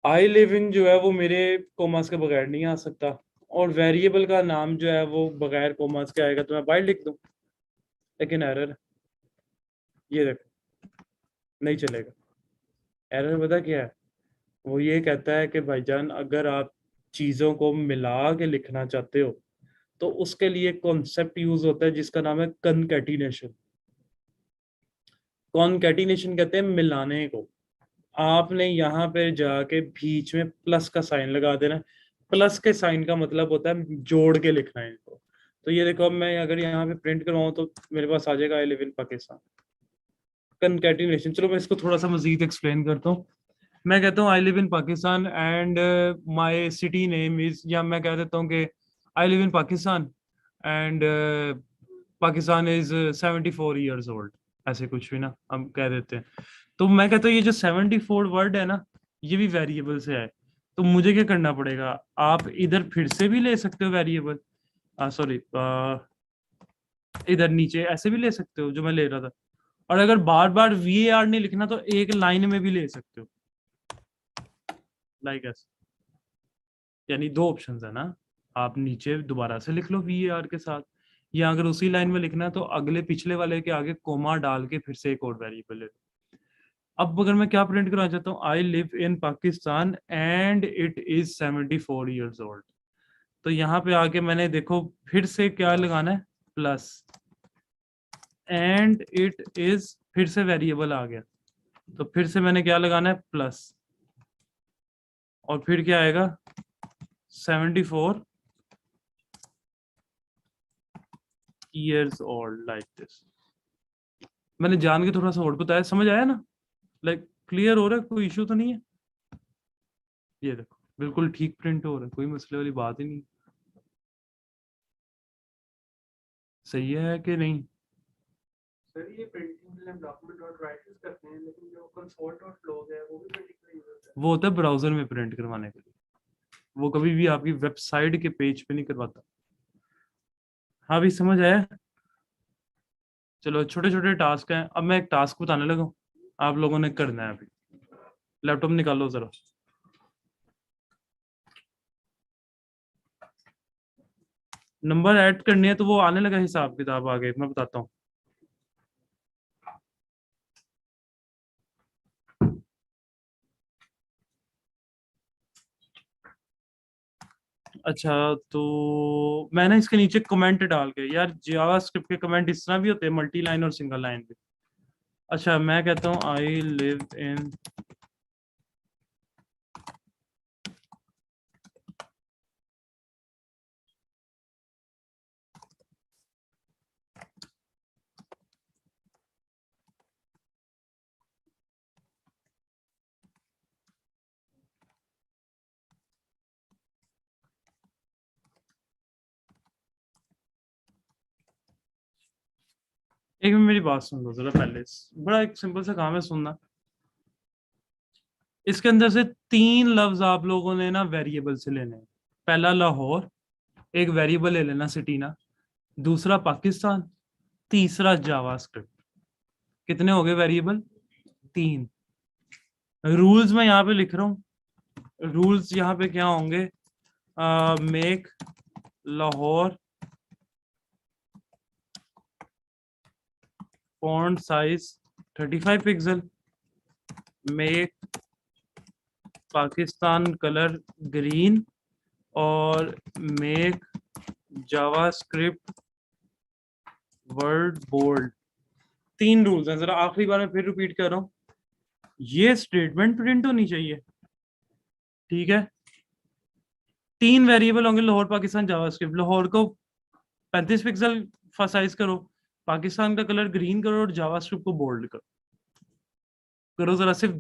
Speaker 1: आई लिव इन जो है वो मेरे कॉमास के बगैर नहीं आ सकता, और वेरिएबल का नाम जो है वो बगैर कॉमास के आएगा, तो मैं बाहर लिख दूं, लेकिन एरर, ये देखो नहीं चलेगा। एरर पता क्या है? वो ये कहता है कि भाईजान अगर आप चीज़ों को मिला के लिखना चाहते हो तो उसके लिए कॉन्सेप्ट यूज होता है जिसका नाम है कनकैटिनेशन। कॉन्कैटिनेशन कहते हैं मिलाने को। आपने यहाँ पे जाके बीच में प्लस का साइन लगा देना। प्लस के साइन का मतलब होता है जोड़ के लिखना है इनको। तो ये देखो, अब मैं अगर यहाँ पे प्रिंट करवाऊँ तो मेरे पास आ जाएगा I live in Pakistan. Concatenation, चलो मैं इसको थोड़ा सा मजीद एक्सप्लेन करता हूँ। मैं कहता हूँ I live in Pakistan and my city name is, या मैं कह देता हूँ कि I live in Pakistan and Pakistan is 74 years old, ऐसे कुछ भी ना हम कह देते हैं। तो मैं कहता हूँ ये जो 74 वर्ड है ना, ये भी वेरिएबल से है। तो मुझे क्या करना पड़ेगा, आप इधर फिर से भी ले सकते हो वेरिएबल, सॉरी इधर नीचे ऐसे भी ले सकते हो जो मैं ले रहा था। और अगर बार बार VAR नहीं लिखना तो एक लाइन में भी ले सकते हो, लाइक ऐसे। यानी दो ऑप्शन है ना, आप नीचे दोबारा से लिख लो VAR के साथ, या अगर उसी लाइन में लिखना है तो अगले पिछले वाले के आगे कोमा डाल के फिर से एक और वेरिएबल ले लो। अब अगर मैं क्या प्रिंट करना चाहता हूँ, I live in Pakistan and it is 74 years old, तो यहाँ पे आके मैंने देखो फिर से क्या लगाना है, प्लस, एंड इट इज फिर से वेरिएबल आ गया, तो फिर से मैंने क्या लगाना है, प्लस, और फिर क्या आएगा 74 years old, लाइक दिस। मैंने जान के थोड़ा सा और बताया, समझ आया ना, लाइक क्लियर हो रहा है, कोई इशू तो नहीं है। ये देखो बिल्कुल ठीक प्रिंट हो रहा है, कोई मसले वाली बात ही नहीं। सही है कि नहीं?
Speaker 2: सर ये प्रिंटिंग के लिए हम डॉक्यूमेंट डॉट राइट यूज करते हैं, लेकिन जो कंसोल डॉट लॉग है वो भी प्रिंटिंग के लिए यूज होता है।
Speaker 1: वो होता है ब्राउजर में प्रिंट करवाने के लिए, वो कभी भी आपकी वेबसाइट के पेज पे नहीं करवाता। हाँ भी समझ आया। चलो छोटे छोटे टास्क हैं, अब मैं एक टास्क बताने लगा हूं, आप लोगों ने करना है। अभी लैपटॉप निकालो जरा, नंबर ऐड करनी है तो वो आने लगा हिसाब किताब आगे, मैं बताता हूँ। अच्छा, तो मैं ना इसके नीचे कमेंट डाल के, यार जावास्क्रिप्ट के कमेंट इस तरह भी होते हैं, मल्टी लाइन और सिंगल लाइन भी। अच्छा मैं कहता हूँ आई लिव इन एक मिनट मेरी बात सुन लो जरा पहले, बड़ा एक सिंपल सा काम है सुनना। इसके अंदर से तीन लफ्ज आप लोगों ने ना वेरिएबल से लेने हैं। पहला लाहौर, एक वेरिएबल ले लेना सिटी ना, दूसरा पाकिस्तान, तीसरा जावास्क्रिप्ट। कितने हो गए वेरिएबल? तीन। रूल्स मैं यहाँ पे लिख रहा हूँ, रूल्स यहाँ पे क्या होंगे, make Lahore font size 35 pixel, make Pakistan colour green, और मेक जावास्क्रिप्ट वर्ड बोल्ड। तीन रूल्स हैं, जरा आखिरी बार मैं फिर रिपीट कर रहा हूँ, ये स्टेटमेंट प्रिंट होनी चाहिए, ठीक है। तीन वेरिएबल होंगे, लाहौर पाकिस्तान जावास्क्रिप्ट। लाहौर को 35 पिक्सल साइज करो, पाकिस्तान का कलर ग्रीन करो, और जावास्क्रिप्ट को बोल्ड करो। करो जरा, सिर्फ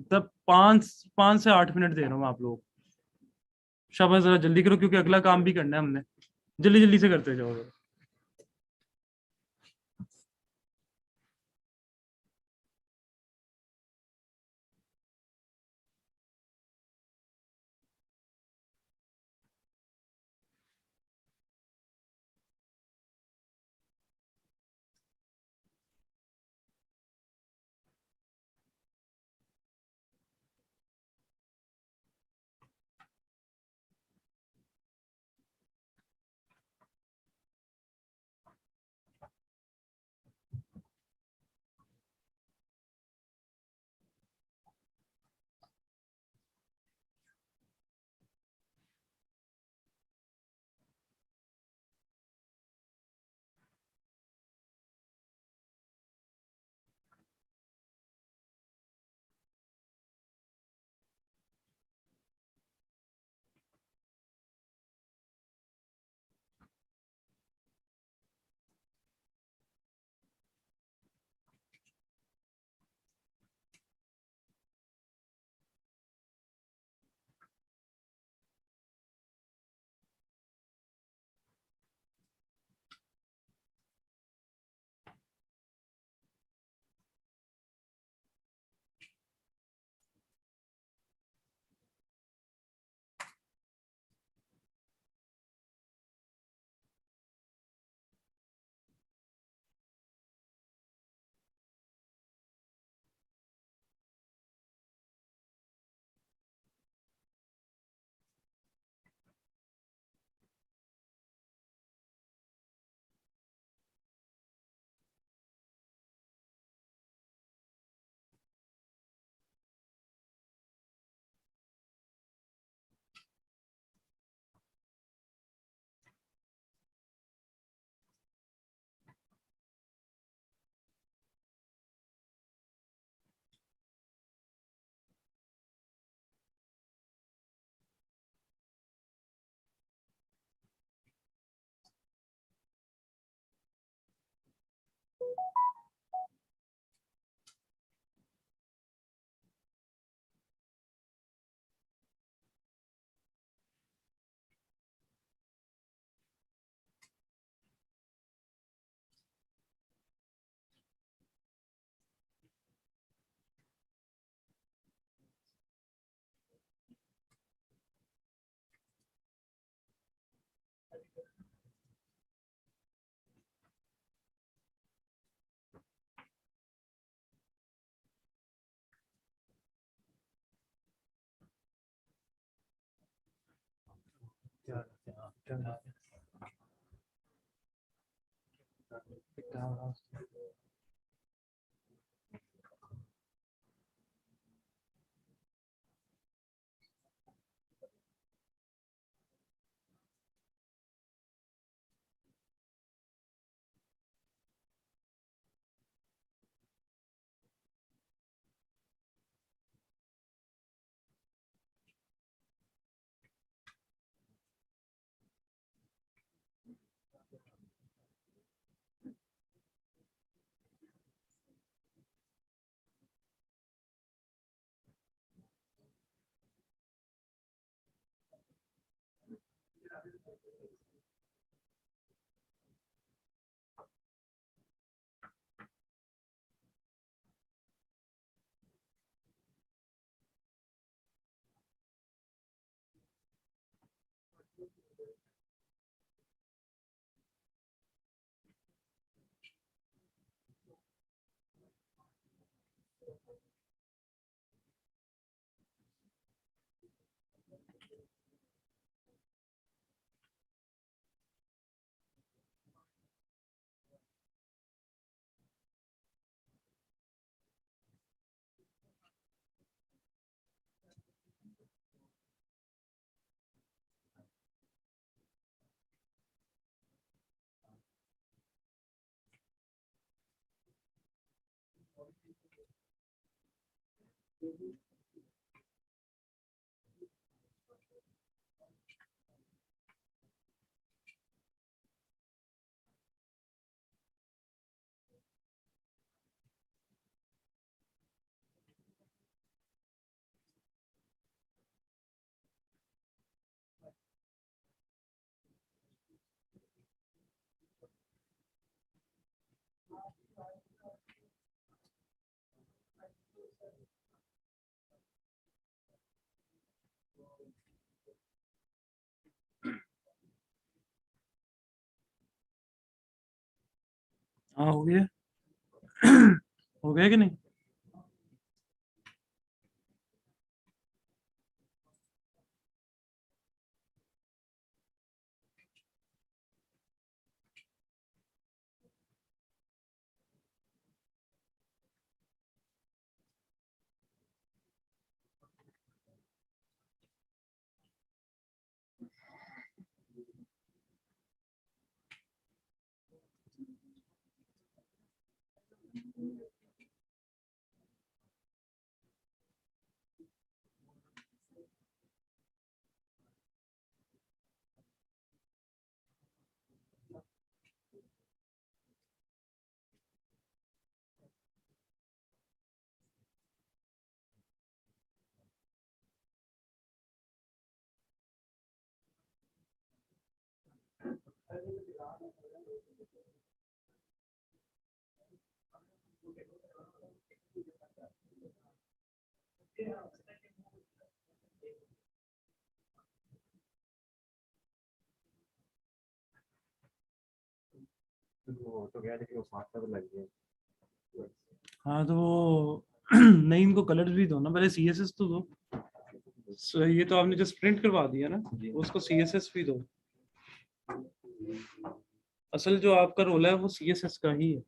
Speaker 1: 5 से 8 मिनट दे रहा हूँ आप लोग। शाबाश, जरा जल्दी करो क्योंकि अगला काम भी करना है हमने, जल्दी जल्दी से करते जाओ जरा। हाँ हो गया। हो गया कि नहीं?
Speaker 3: वो तो गया लेकिन वो फास्टा तो लग गया।
Speaker 1: हाँ तो वो नहीं, इनको कलर्स भी दो ना, पहले CSS तो दो। ये तो आपने जस्ट प्रिंट करवा दिया ना, उसको CSS भी दो। असल जो आपका रोल है वो CSS का ही है।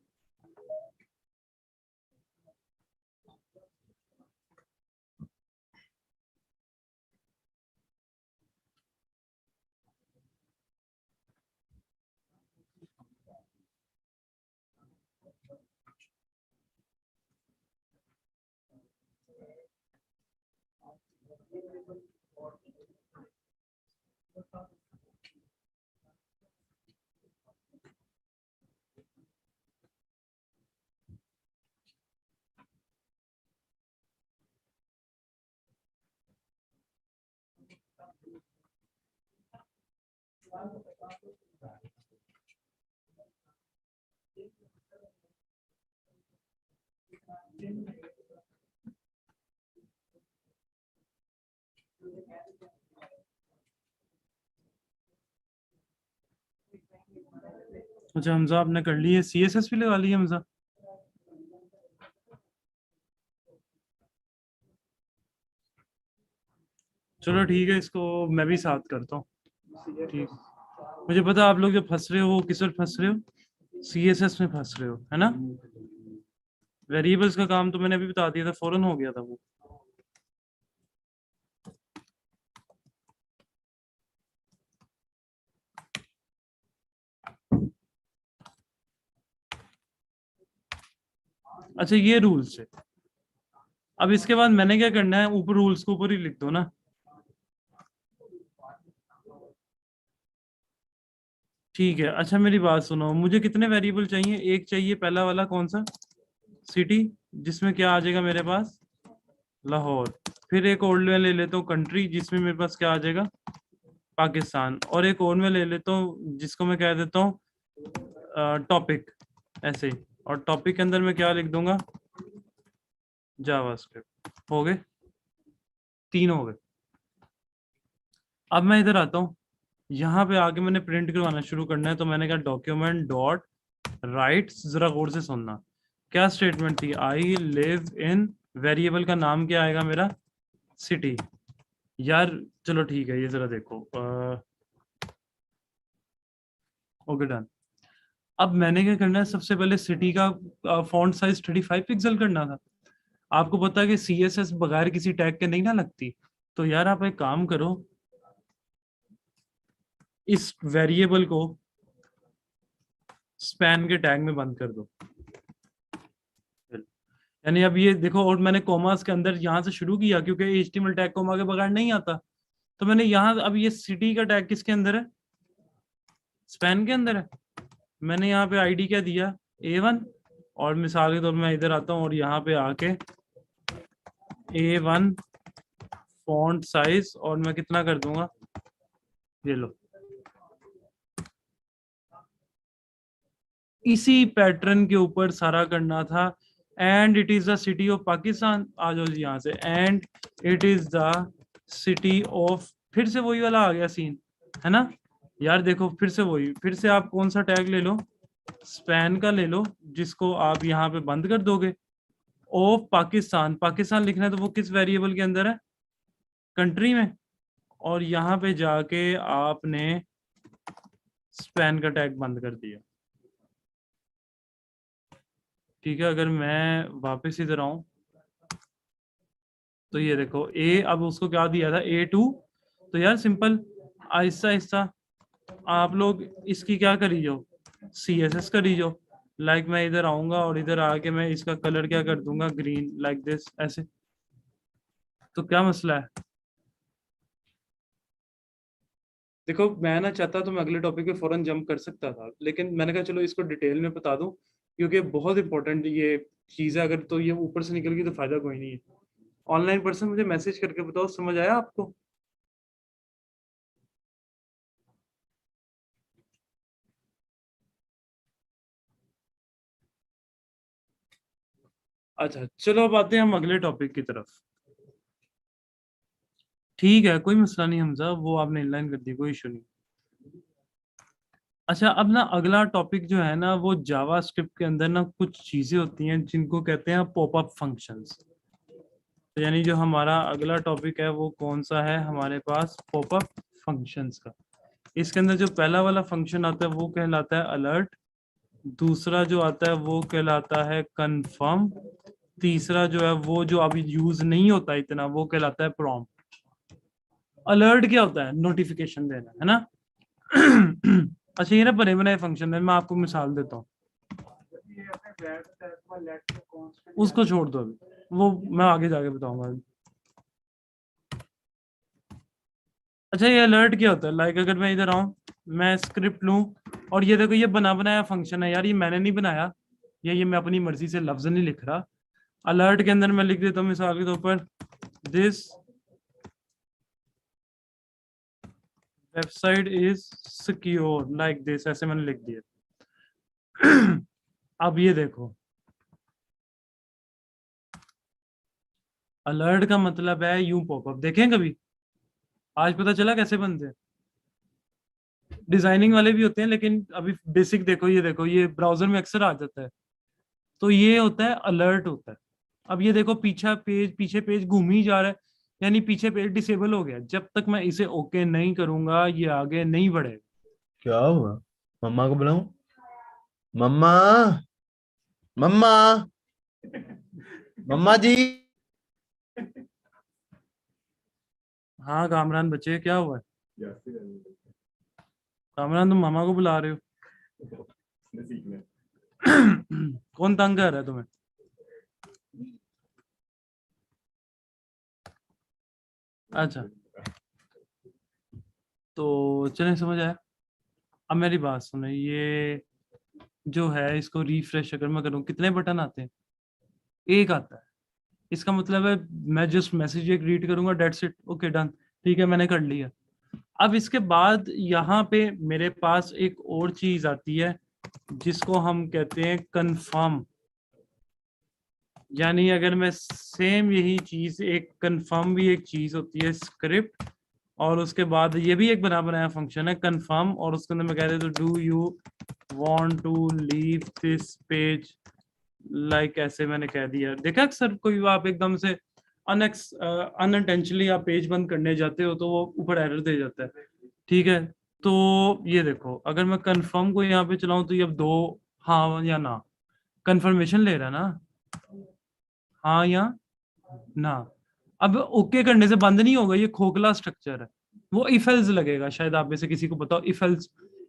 Speaker 1: अच्छा हमजा आपने कर ली है, CSS भी लगा ली है हमजा? चलो ठीक है, इसको मैं भी साथ करता हूँ। ठीक, मुझे पता आप लोग जो फंस रहे हो वो किस में फंस रहे हो, CSS में फंस रहे हो, है ना? वेरिएबल्स का काम तो मैंने अभी बता दिया था, फौरन हो गया था वो। अच्छा ये रूल्स है। अब इसके बाद मैंने क्या करना है, ऊपर रूल्स को ऊपर ही लिख दो ना। ठीक है, अच्छा मेरी बात सुनो, मुझे कितने वेरिएबल चाहिए? एक चाहिए, पहला वाला कौन सा? सिटी, जिसमें क्या आ जाएगा मेरे पास? लाहौर। फिर एक और मैं ले लेता हूँ कंट्री, जिसमें मेरे पास क्या आ जाएगा? पाकिस्तान। और एक और मैं ले लेता हूँ जिसको मैं कह देता हूँ टॉपिक, ऐसे ही। और टॉपिक के अंदर मैं क्या लिख दूंगा? जावास्क्रिप्ट। हो गए, 3 हो गए। अब मैं इधर आता हूँ, यहाँ पे आके मैंने प्रिंट करवाना शुरू करना है, तो मैंने कहा डॉक्यूमेंट डॉट राइट, जरा गौर से सुनना। क्या स्टेटमेंट थी? आई लिव इन, वेरिएबल का नाम क्या आएगा मेरा? सिटी। यार चलो ठीक है, ये जरा देखो, ओके डन। अब मैंने क्या करना है, सबसे पहले सिटी का फॉन्ट साइज 35 पिक्सल करना था। आपको पता है कि CSS बगैर किसी टैग के नहीं ना लगती। तो यार आप एक काम करो, इस वेरिएबल को स्पैन के टैग में बंद कर दो। यानी अब ये देखो, और मैंने कॉमास के अंदर यहाँ से शुरू किया क्योंकि HTML टैग कॉमा के बगैर नहीं आता। तो मैंने यहाँ, अब ये सिटी का टैग किसके अंदर है? स्पैन के अंदर है। मैंने यहाँ पे आईडी क्या दिया? A1। और मिसाल के तौर पर मैं इधर आता हूँ और यहाँ पे आके A1 फॉन्ट साइज, और मैं कितना कर दूंगा? ये लो। इसी पैटर्न के ऊपर सारा करना था। And it is the city of Pakistan. आ जाओ जी यहाँ से, and it is the city of, फिर से वही वाला आ गया सीन, है ना? यार देखो, फिर से वही, फिर से आप कौन सा टैग ले लो? स्पैन का ले लो, जिसको आप यहाँ पे बंद कर दोगे। ऑफ पाकिस्तान, पाकिस्तान लिखना है तो वो किस वेरिएबल के अंदर है? कंट्री में। और यहाँ पे जाके आपने स्पैन का टैग बंद कर दिया। ठीक है, अगर मैं वापस इधर आऊं तो ये देखो अब उसको क्या दिया था? A2। तो यार सिंपल, आहिस्ता आहिस्ता आप लोग इसकी क्या करी जो? CSS करी जो। लाइक मैं इधर आऊंगा और इधर आके मैं इसका कलर क्या कर दूंगा? ग्रीन, लाइक दिस, ऐसे। तो क्या मसला है? देखो मैं ना चाहता तो मैं अगले टॉपिक पे फौरन जंप कर सकता था, लेकिन मैंने कहा चलो इसको डिटेल में बता दूं, क्योंकि बहुत इंपॉर्टेंट ये चीज़ है। अगर तो ये ऊपर से निकल गई तो फायदा कोई नहीं है। ऑनलाइन पर्सन मुझे मैसेज करके बताओ, समझ आया आपको? अच्छा चलो, अब आते हैं हम अगले टॉपिक की तरफ। ठीक है, कोई मसला नहीं हमजा, वो आपने इनलाइन कर दी, कोई इशू नहीं। अच्छा अब ना अगला टॉपिक जो है ना, वो जावा स्क्रिप्ट के अंदर ना कुछ चीजें होती हैं जिनको कहते हैं पॉपअप फंक्शंस। तो यानी जो हमारा अगला टॉपिक है वो कौन सा है हमारे पास? पॉपअप फंक्शंस का। इसके अंदर जो पहला वाला फंक्शन आता है वो कहलाता है अलर्ट। दूसरा जो आता है वो कहलाता है कंफर्म। तीसरा जो है वो जो अभी यूज नहीं होता इतना, वो कहलाता है प्रॉम्प्ट। अलर्ट क्या होता है? नोटिफिकेशन देना, है ना? अच्छा ये ना बने बनाए फंक्शन है, मैं आपको मिसाल देता हूँ। उसको छोड़ दो अभी, वो मैं आगे जाके बताऊंगा अभी। अच्छा ये अलर्ट क्या होता है? लाइक अगर मैं इधर आऊं, मैं स्क्रिप्ट लूं, और ये देखो ये बना बनाया फंक्शन है यार, ये मैंने नहीं बनाया, ये मैं अपनी मर्जी से लफ्ज नहीं लिख रहा। अलर्ट के अंदर मैं लिख देता हूँ मिसाल के तौर पर, this website is secure, like this, ऐसे मैंने लिख दिया। अब ये देखो, अलर्ट का मतलब है यूं पॉपअप, देखें कभी? आज पता चला कैसे बनते हैं? डिजाइनिंग वाले भी होते हैं, लेकिन अभी बेसिक देखो, ये ब्राउजर में अक्सर आ जाता है। तो ये होता है अलर्ट होता है। अब ये देखो पीछे पेज घूम ही जा रहा है, यानी पीछे पेज डिसेबल हो गया। जब तक मैं इसे ओके नहीं करूंगा ये आगे नहीं बढ़ेगा।
Speaker 6: क्या हुआ? मम्मा को बुलाऊं? मम्मा, मम्मा, मम्मा जी।
Speaker 1: हाँ कामरान बच्चे, क्या हुआ है?
Speaker 3: यासिर अली
Speaker 1: कामरान तुम मामा को बुला रहे हो?
Speaker 3: ने सीखना है।
Speaker 1: कौन तंग कर रहा है तुम्हें? अच्छा, तो चलें, समझ आया। अब मेरी बात सुनो, ये जो है इसको रिफ्रेश अगर मैं करूं, कितने बटन आते हैं? एक आता है। इसका मतलब है मैं जस्ट मैसेज एक रीड करूंगा, डेट्स इट, ओके डन, ठीक है मैंने कर लिया। अब इसके बाद यहाँ पे मेरे पास एक और चीज आती है जिसको हम कहते हैं कंफर्म। यानी अगर मैं सेम यही चीज, एक कंफर्म भी एक चीज होती है स्क्रिप्ट, और उसके बाद ये भी एक बना बनाया फंक्शन है कंफर्म, और उसके अंदर मैं कह देता हूँ do you want to leave this page, like ऐसे मैंने कह दिया। देखा अक्सर कोई आप एकदम से अनइंटेंशनली आप पेज बंद करने जाते हो तो वो ऊपर एरर दे जाता है, ठीक है। तो ये देखो, अगर मैं कंफर्म को यहाँ पे चलाऊं तो ये अब दो हाँ या ना कंफर्मेशन ले रहा है ना, हाँ या ना। अब ओके करने से बंद नहीं होगा, ये खोखला स्ट्रक्चर है। वो इफ एल्स लगेगा, शायद आप में से किसी को पता हो।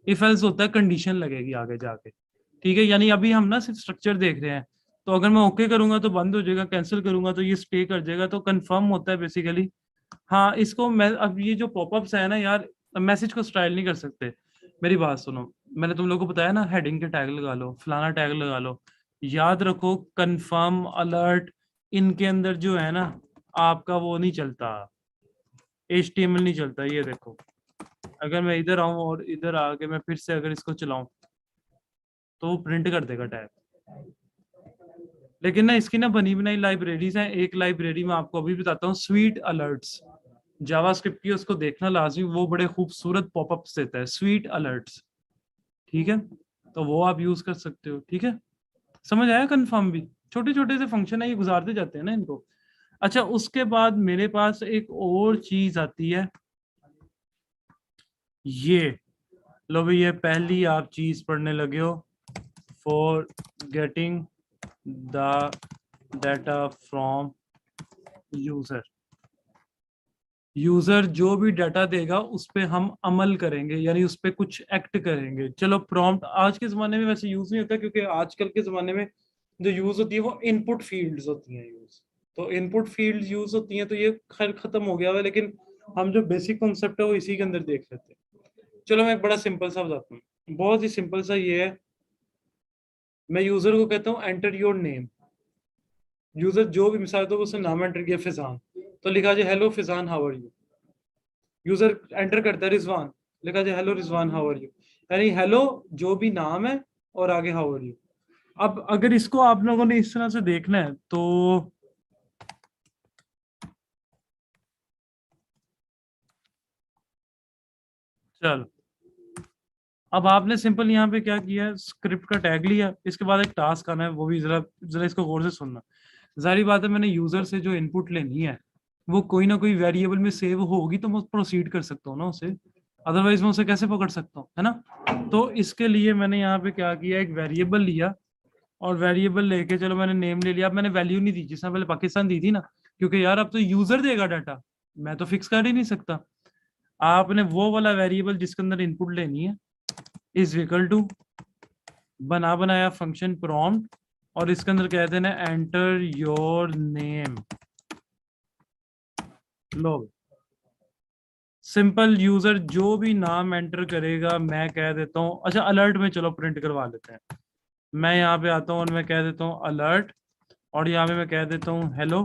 Speaker 1: इफ एल्स होता है कंडीशन लगेगी आगे जाके, ठीक है। यानी अभी हम ना सिर्फ स्ट्रक्चर देख रहे हैं। तो अगर मैं ओके करूंगा तो बंद हो जाएगा, कैंसिल करूंगा तो ये स्टे कर जाएगा। तो कंफर्म होता है बेसिकली। हाँ, इसको मैं अब ये जो पॉपअप्स है ना यार, मैसेज को स्टाइल नहीं कर सकते। मेरी बात सुनो, मैंने तुम लोगों को बताया ना हेडिंग के टैग लगा लो, फलाना टैग लगा लो। याद रखो कंफर्म अलर्ट इनके अंदर जो है ना आपका वो नहीं चलता, HTML नहीं चलता। ये देखो, अगर मैं इधर आऊं और इधर आके मैं फिर से अगर इसको चलाऊं तो वो प्रिंट कर देगा टैग। लेकिन ना इसकी ना बनी बनाई लाइब्रेरीज हैं। एक लाइब्रेरी में आपको अभी बताता हूँ, स्वीट अलर्ट्स, जावास्क्रिप्ट की, उसको देखना लाजमी, वो बड़े खूबसूरत पॉपअप्स देता है, स्वीट अलर्ट्स, ठीक है। तो वो आप यूज कर सकते हो, ठीक है। समझ आया? कंफर्म भी छोटे छोटे से फंक्शन है, ये गुजारते जाते हैं ना इनको। अच्छा, उसके बाद मेरे पास एक और चीज आती है, ये लो भाई, ये पहली आप चीज पढ़ने लगे हो, for getting the data from user. User जो भी डाटा देगा उस पर हम अमल करेंगे, यानी उस पर कुछ एक्ट करेंगे। चलो, प्रॉम्प्ट आज के जमाने में वैसे यूज नहीं होता, क्योंकि आजकल के जमाने में जो यूज होती है वो इनपुट फील्ड्स होती हैं यूज। तो इनपुट फील्ड यूज होती हैं, तो ये खैर खत्म हो गया है, लेकिन हम जो बेसिक कॉन्सेप्ट है वो इसी के अंदर देख लेते हैं। चलो, मैं एक बड़ा सिंपल सा बताता हूँ, बहुत ही सिंपल सा ये है। मैं यूजर को कहता हूँ एंटर योर नेम। यूजर जो भी मिसाल तो उसने नाम एंटर किया फिजान, तो लिखा जाए hello Fizan how are you. User enter करता है रिजवान, लिखा जाए hello Rizwan how are you. यानी हेलो जो भी नाम है और आगे हाउ आर यू। अब अगर इसको आप लोगों ने इस तरह से देखना है तो चल, अब आपने सिंपल यहाँ पे क्या किया, स्क्रिप्ट का टैग लिया, इसके बाद एक टास्क आना है, वो भी जरा जरा इसको गौर से सुनना। जाहिर बात है मैंने यूजर से जो इनपुट लेनी है वो कोई ना कोई वेरिएबल में सेव होगी, तो मैं प्रोसीड कर सकता हूँ ना उसे, अदरवाइज मैं उसे कैसे पकड़ सकता हूँ, है ना। तो इसके लिए मैंने यहाँ पे क्या किया, एक वेरिएबल लिया, और वेरिएबल लेके चलो मैंने नेम ले लिया। अब मैंने वैल्यू नहीं दी, जिसने पहले पाकिस्तान दी थी ना, क्योंकि यार अब तो यूजर देगा डाटा, मैं तो फिक्स कर ही नहीं सकता। आपने वो वाला वेरिएबल जिसके अंदर इनपुट लेनी है इज इक्वल टू बना बनाया फंक्शन प्रॉम्प्ट, और इसके अंदर कहते हैं ना enter your name. Low, simple, user जो भी नाम एंटर करेगा मैं कह देता हूँ, अच्छा अलर्ट में चलो प्रिंट करवा लेते हैं। मैं यहाँ पे आता हूँ और मैं कह देता हूँ अलर्ट, और यहाँ पे मैं कह देता हूँ हेलो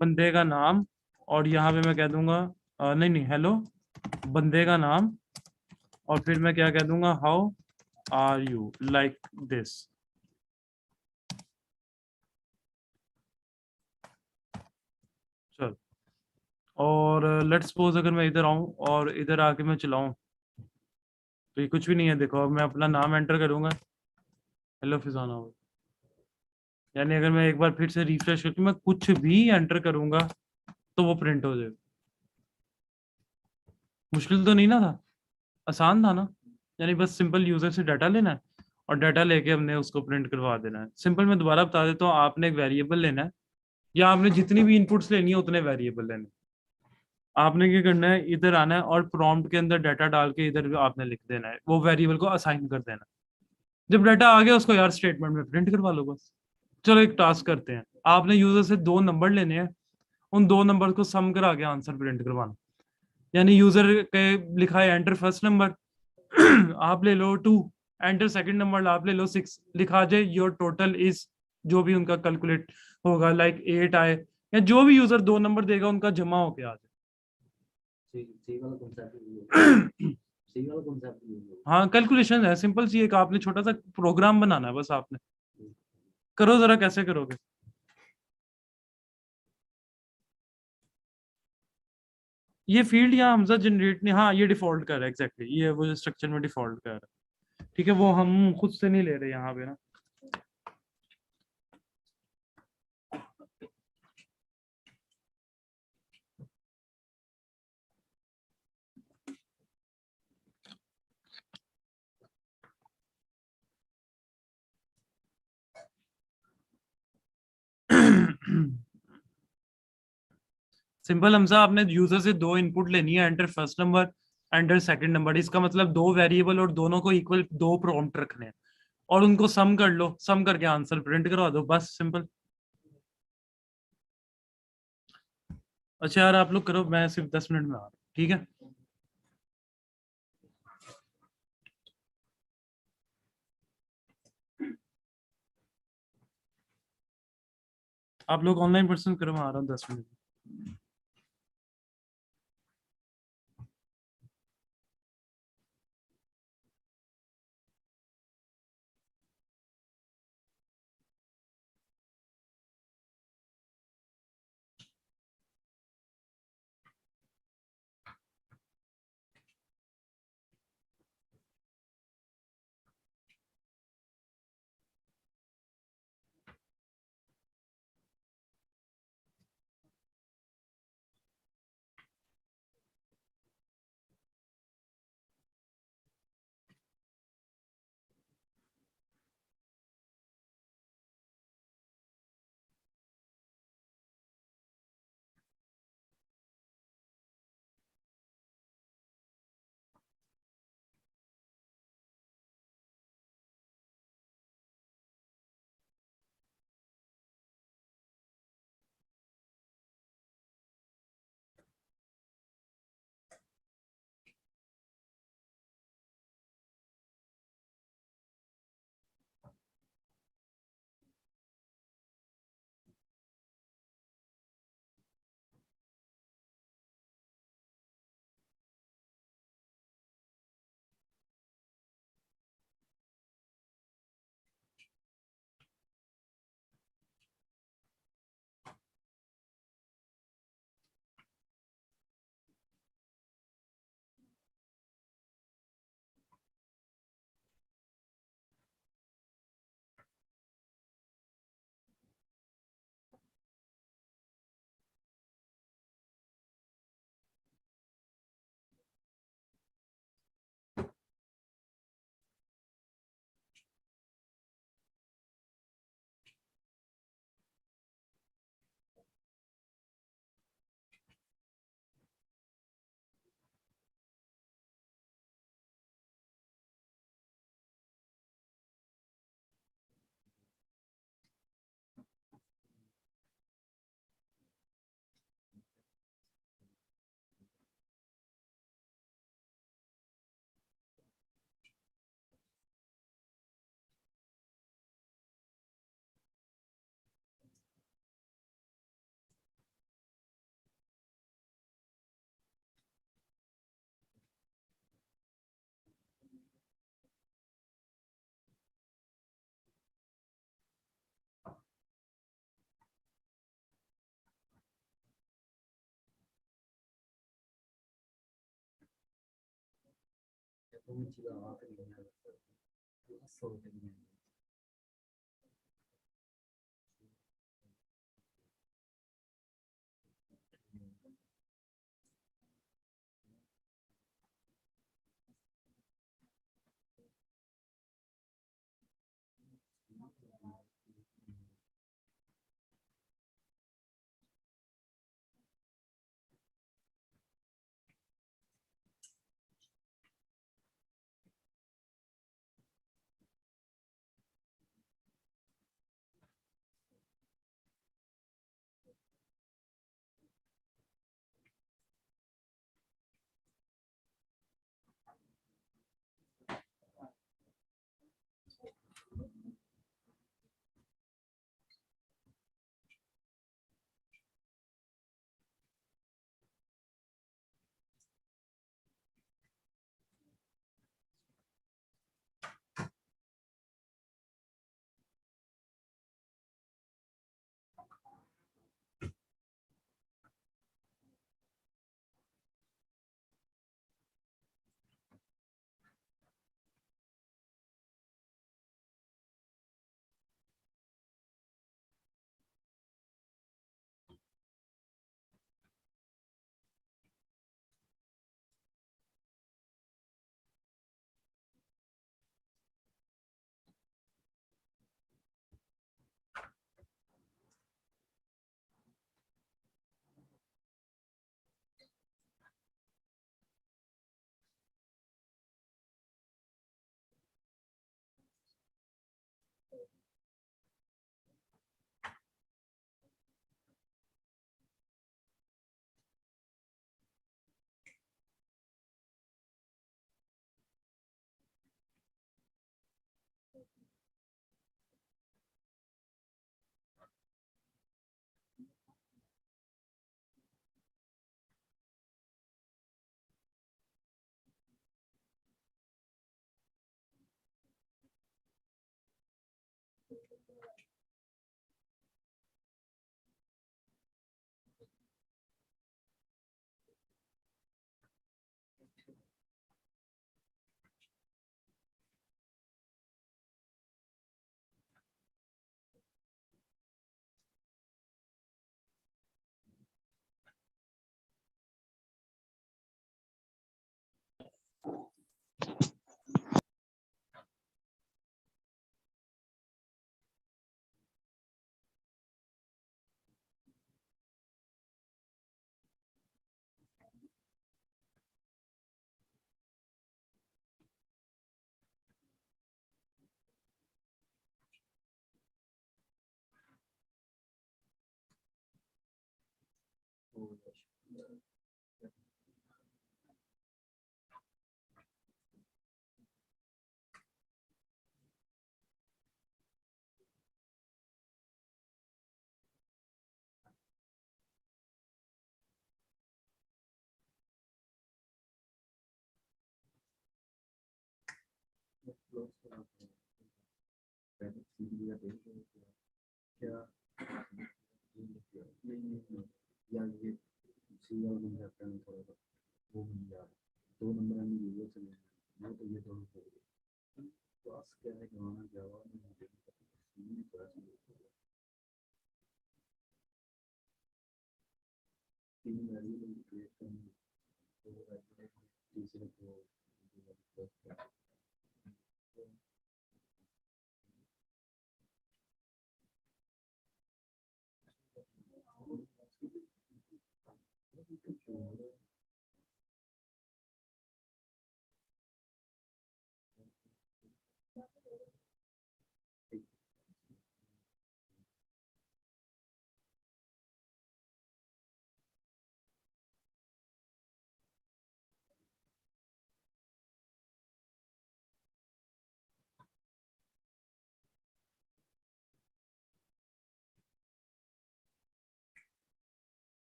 Speaker 1: बंदे का नाम, और यहाँ पे मैं कह दूंगा नहीं हेलो बंदे का नाम, और फिर मैं क्या कह दूंगा how are you, like this. चल, और और लेट्स सपोज अगर मैं इधर आऊं और इधर आके मैं चलाऊं तो ये कुछ भी नहीं है। देखो अब मैं अपना नाम एंटर करूंगा, हेलो फिजाना हो, यानी अगर मैं एक बार फिर से रिफ्रेश करके मैं कुछ भी एंटर करूंगा तो वो प्रिंट हो जाएगा। मुश्किल तो नहीं ना था, आसान था ना। यानी बस सिंपल यूजर से डाटा लेना है और डाटा लेके हमने उसको प्रिंट करवा देना है। सिंपल मैं दोबारा बता देता हूँ, आपने एक वेरिएबल लेना है या आपने जितनी भी इनपुट्स लेनी है उतने वेरिएबल लेने हैं। आपने क्या करना है, इधर आना है और प्रॉम्प्ट के अंदर डाटा डाल के इधर आपने लिख देना है, वो वेरिएबल को असाइन कर देना है। जब डाटा आ गया उसको यार स्टेटमेंट में प्रिंट करवा लो बस। चलो एक टास्क करते हैं, आपने यूजर से दो नंबर लेने हैं, उन दो नंबर को सम करा के आंसर प्रिंट करवाना। यानी यूजर के लिखा है एंटर फर्स्ट नंबर आप ले लो 2, एंटर सेकंड नंबर आप ले लो 6, लिखा जाए योर टोटल इज, जो भी उनका कैलकुलेट होगा लाइक 8 आए, या जो भी यूजर दो नंबर देगा उनका जमा होके आ जाए। हाँ कैलकुलेशन है, सिंपल सी, एक आपने छोटा सा प्रोग्राम बनाना है बस। आपने करो जरा, कैसे करोगे? ये फील्ड यहाँ हमजा जनरेट नहीं, हाँ ये डिफॉल्ट कर रहा है एग्जैक्टली, ये वो स्ट्रक्चर में डिफॉल्ट कर रहा है। ठीक है, वो हम खुद से नहीं ले रहे यहाँ पे ना। सिंपल हमसा, आपने यूजर से दो इनपुट लेनी है, enter first number, enter second number. इसका मतलब दो वेरिएबल और दोनों को इक्वल दो प्रॉम्प्ट रखने हैं और उनको सम कर लो, सम करके आंसर प्रिंट करवा दो, बस सिंपल। अच्छा यार आप लोग करो, मैं सिर्फ 10 मिनट में आ रहा हूँ, ठीक है? आप लोग ऑनलाइन पर्सन करो, मैं आ रहा हूँ 10 मिनट।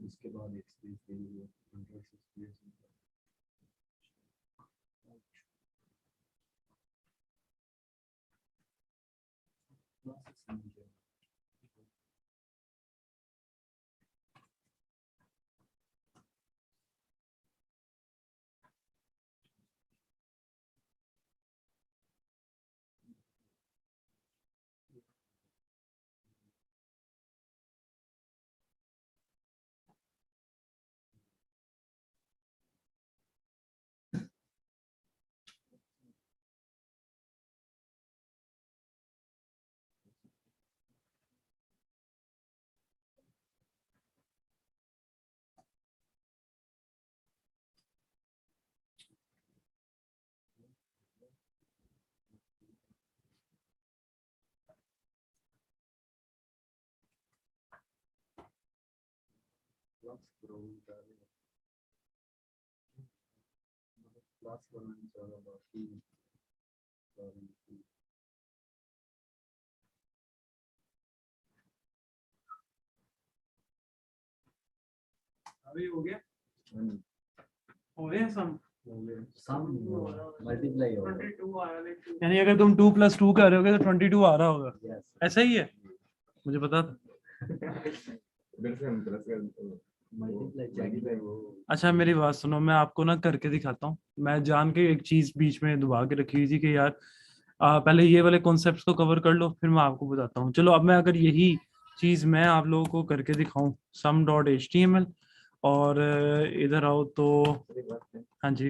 Speaker 3: उसके बाद एक स्पेस देंगे 100 स्पेस
Speaker 1: अभी हो गया, हो गया सम
Speaker 3: मल्टीप्लाई होगा
Speaker 1: 22 आया, यानी अगर तुम 2 + 2 कर रहे होगे तो 22 आ रहा होगा, ऐसा ही है, मुझे पता था।
Speaker 3: उधर से हम प्लस कर मल्टीप्लाई वो
Speaker 1: अच्छा मेरी बात सुनो, मैं आपको ना करके दिखाता हूँ। मैं जान के एक चीज बीच में दबा के रखी हुई थी कि यार पहले ये वाले कॉन्सेप्ट्स को कवर कर लो, फिर मैं आपको बताता हूँ। चलो अब मैं अगर यही चीज मैं आप लोगों को करके दिखाऊं, sum.html, और इधर आओ तो हाँ जी,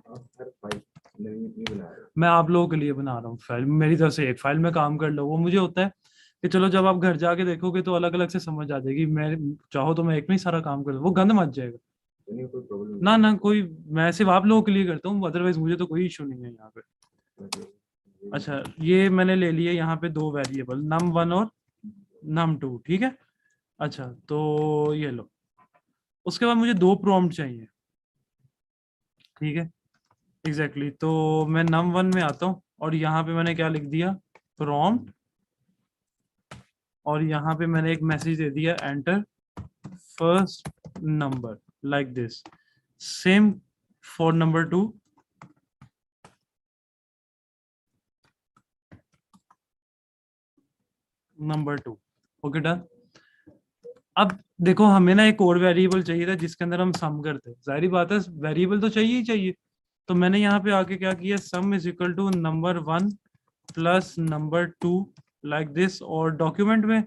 Speaker 3: आप हर फाइल नहीं बना रहे हो।
Speaker 1: मैं आप लोगों के लिए बना रहा हूँ फाइल, मेरी तरफ से एक फाइल में काम कर लो। वो मुझे होता है कि चलो जब आप घर जाके देखोगे तो अलग अलग से समझ आ जाएगी। मैं चाहो तो मैं एक में ही सारा काम कर दूँ, वो गंद मच जाएगा।
Speaker 3: नहीं कोई प्रॉब्लम
Speaker 1: ना ना कोई, मैं सिर्फ आप लोगों के लिए करता हूँ, अदरवाइज मुझे तो कोई इशू नहीं है यहाँ पे। अच्छा ये मैंने ले लिए यहाँ पे 2 वेरिएबल num1 और num2, ठीक है। अच्छा तो ये लो, उसके बाद मुझे 2 प्रॉम्प्ट चाहिए, ठीक है एग्जैक्टली। तो मैं num1 में आता हूँ और यहाँ पे मैंने क्या लिख दिया, प्रॉम्प्ट, और यहाँ पे मैंने एक मैसेज दे दिया enter first number like this. Same for number 2, number 2, okay done. अब देखो हमें ना एक और वेरिएबल चाहिए था जिसके अंदर हम सम करते, जाहिर बात है वेरिएबल तो चाहिए ही चाहिए। तो मैंने यहाँ पे आके क्या किया, sum is equal to num1 + num2 like this. और डॉक्यूमेंट में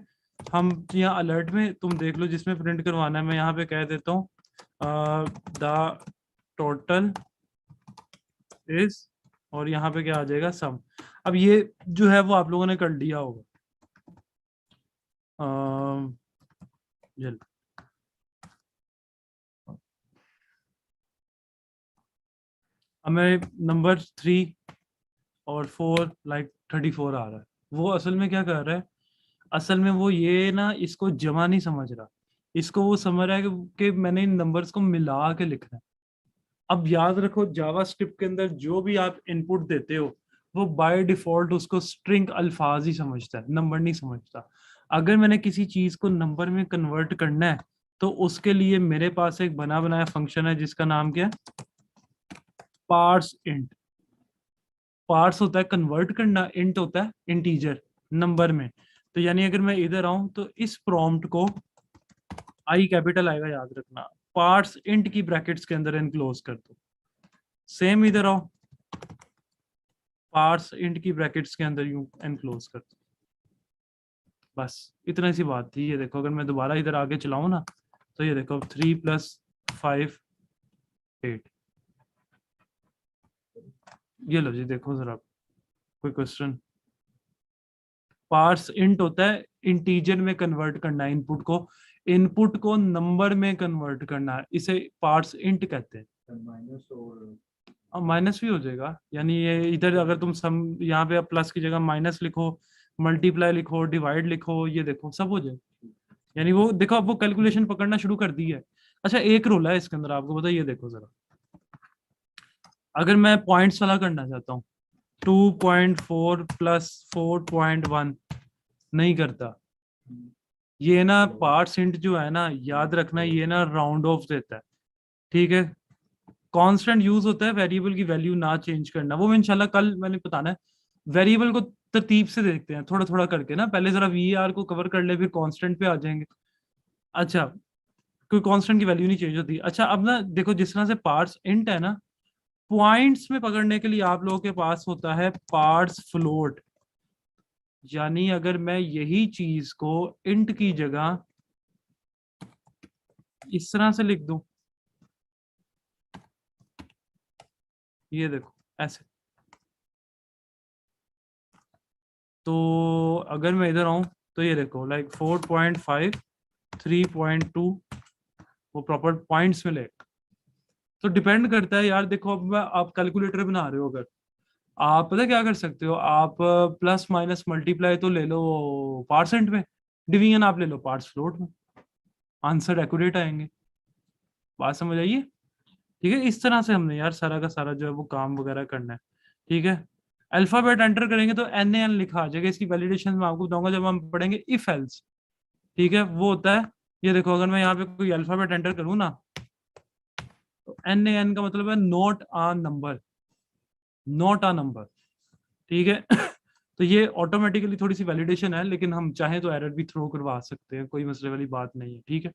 Speaker 1: हम यहाँ अलर्ट में तुम देख लो जिसमें प्रिंट करवाना है, मैं यहाँ पे कह देता हूँ द टोटल इज, और यहाँ पे क्या आ जाएगा सम। अब ये जो है वो आप लोगों ने कर लिया होगा। जल हमें नंबर 3 और 4 लाइक 34 आ रहा है। वो असल में क्या कर रहा है, असल में वो ये ना इसको जमा नहीं समझ रहा, इसको वो समझ रहा है कि मैंने इन नंबर्स को मिला के लिखना है। अब याद रखो जावास्क्रिप्ट के अंदर जो भी आप इनपुट देते हो वो बाय डिफॉल्ट उसको स्ट्रिंग अल्फाज ही समझता है, नंबर नहीं समझता। अगर मैंने किसी चीज को नंबर में कन्वर्ट करना है तो उसके लिए मेरे पास एक बना बनाया फंक्शन है जिसका नाम क्या है, पार्स इंट। पार्स होता है कन्वर्ट करना, इंट होता है इंटीजर नंबर में। तो यानी अगर मैं इधर आऊं तो इस प्रॉम्प्ट को आई कैपिटल आएगा, याद रखना, पार्ट्स इंट की ब्रैकेट्स के अंदर एनक्लोज कर दो। सेम इधर आओ, पार्ट्स इंट की ब्रैकेट्स के अंदर यूं एनक्लोज कर दो। बस इतना सी बात थी। ये देखो अगर मैं दोबारा इधर आगे चलाऊं ना तो ये देखो 3 + 5 8। ये लो जी देखो जरा, कोई क्वेश्चन। पार्स इंट होता है इंटीजर में कन्वर्ट करना है इनपुट को, इनपुट को नंबर में कन्वर्ट करना है, इसे पार्स इंट कहते हैं। माइनस भी हो जाएगा, यानी ये इधर अगर तुम सम यहाँ पे प्लस की जगह माइनस लिखो, मल्टीप्लाई लिखो, डिवाइड लिखो, ये देखो सब हो जाएगा। यानी वो देखो अब वो कैलकुलेशन पकड़ना शुरू कर दी है। अच्छा एक रोल है इसके अंदर, आपको पता है, ये देखो जरा, अगर मैं पॉइंट्स वाला करना चाहता हूँ 2.4 प्लस 4.1 नहीं करता। ये ना पार्सेंट जो है ना, याद रखना, ये ना राउंड ऑफ देता है, ठीक है। कांस्टेंट यूज होता है वेरिएबल की वैल्यू ना चेंज करना, वो मैं इंशाल्लाह कल मैंने बताना है। वेरिएबल को तरतीब से देखते हैं थोड़ा थोड़ा करके ना, पहले जरा वीआर को कवर कर ले, फिर कांस्टेंट पे आ जाएंगे। अच्छा, कोई कांस्टेंट की वैल्यू नहीं चेंज होती। अच्छा, अब ना देखो, जिस तरह से पार्ट्स इंट है ना, पॉइंट्स में पकड़ने के लिए आप लोगों के पास होता है पार्ट्स फ्लोट। यानी अगर मैं यही चीज को इंट की जगह इस तरह से लिख दूं, ये देखो ऐसे, तो अगर मैं इधर आऊं तो ये देखो लाइक 4.5 3.2 वो प्रॉपर पॉइंट्स में ले। तो डिपेंड करता है यार, देखो अब आप कैलकुलेटर बना रहे हो, अगर आप पता क्या कर सकते हो, आप प्लस माइनस मल्टीप्लाई तो ले लो परसेंट में, डिवीजन आप ले लो पार्ट्स फ्लोट में, आंसर एक्यूरेट आएंगे। बात समझ आइए? ठीक है, इस तरह से हमने यार सारा का सारा जो है वो काम वगैरह करना है, ठीक है। अल्फाबेट एंटर करेंगे तो NaN लिखा आ जाएगा। इसकी वैलिडेशन मैं आपको बताऊंगा जब हम पढ़ेंगे इफ एल्स, ठीक है। वो होता है, ये देखो, अगर मैं यहाँ पे कोई अल्फाबेट एंटर करूँ ना, तो NaN का मतलब है not a number, not a number, ठीक है। तो ये ऑटोमेटिकली थोड़ी सी वैलिडेशन है, लेकिन हम चाहें तो एरर भी थ्रो करवा सकते हैं, कोई मसले वाली बात नहीं है, ठीक है।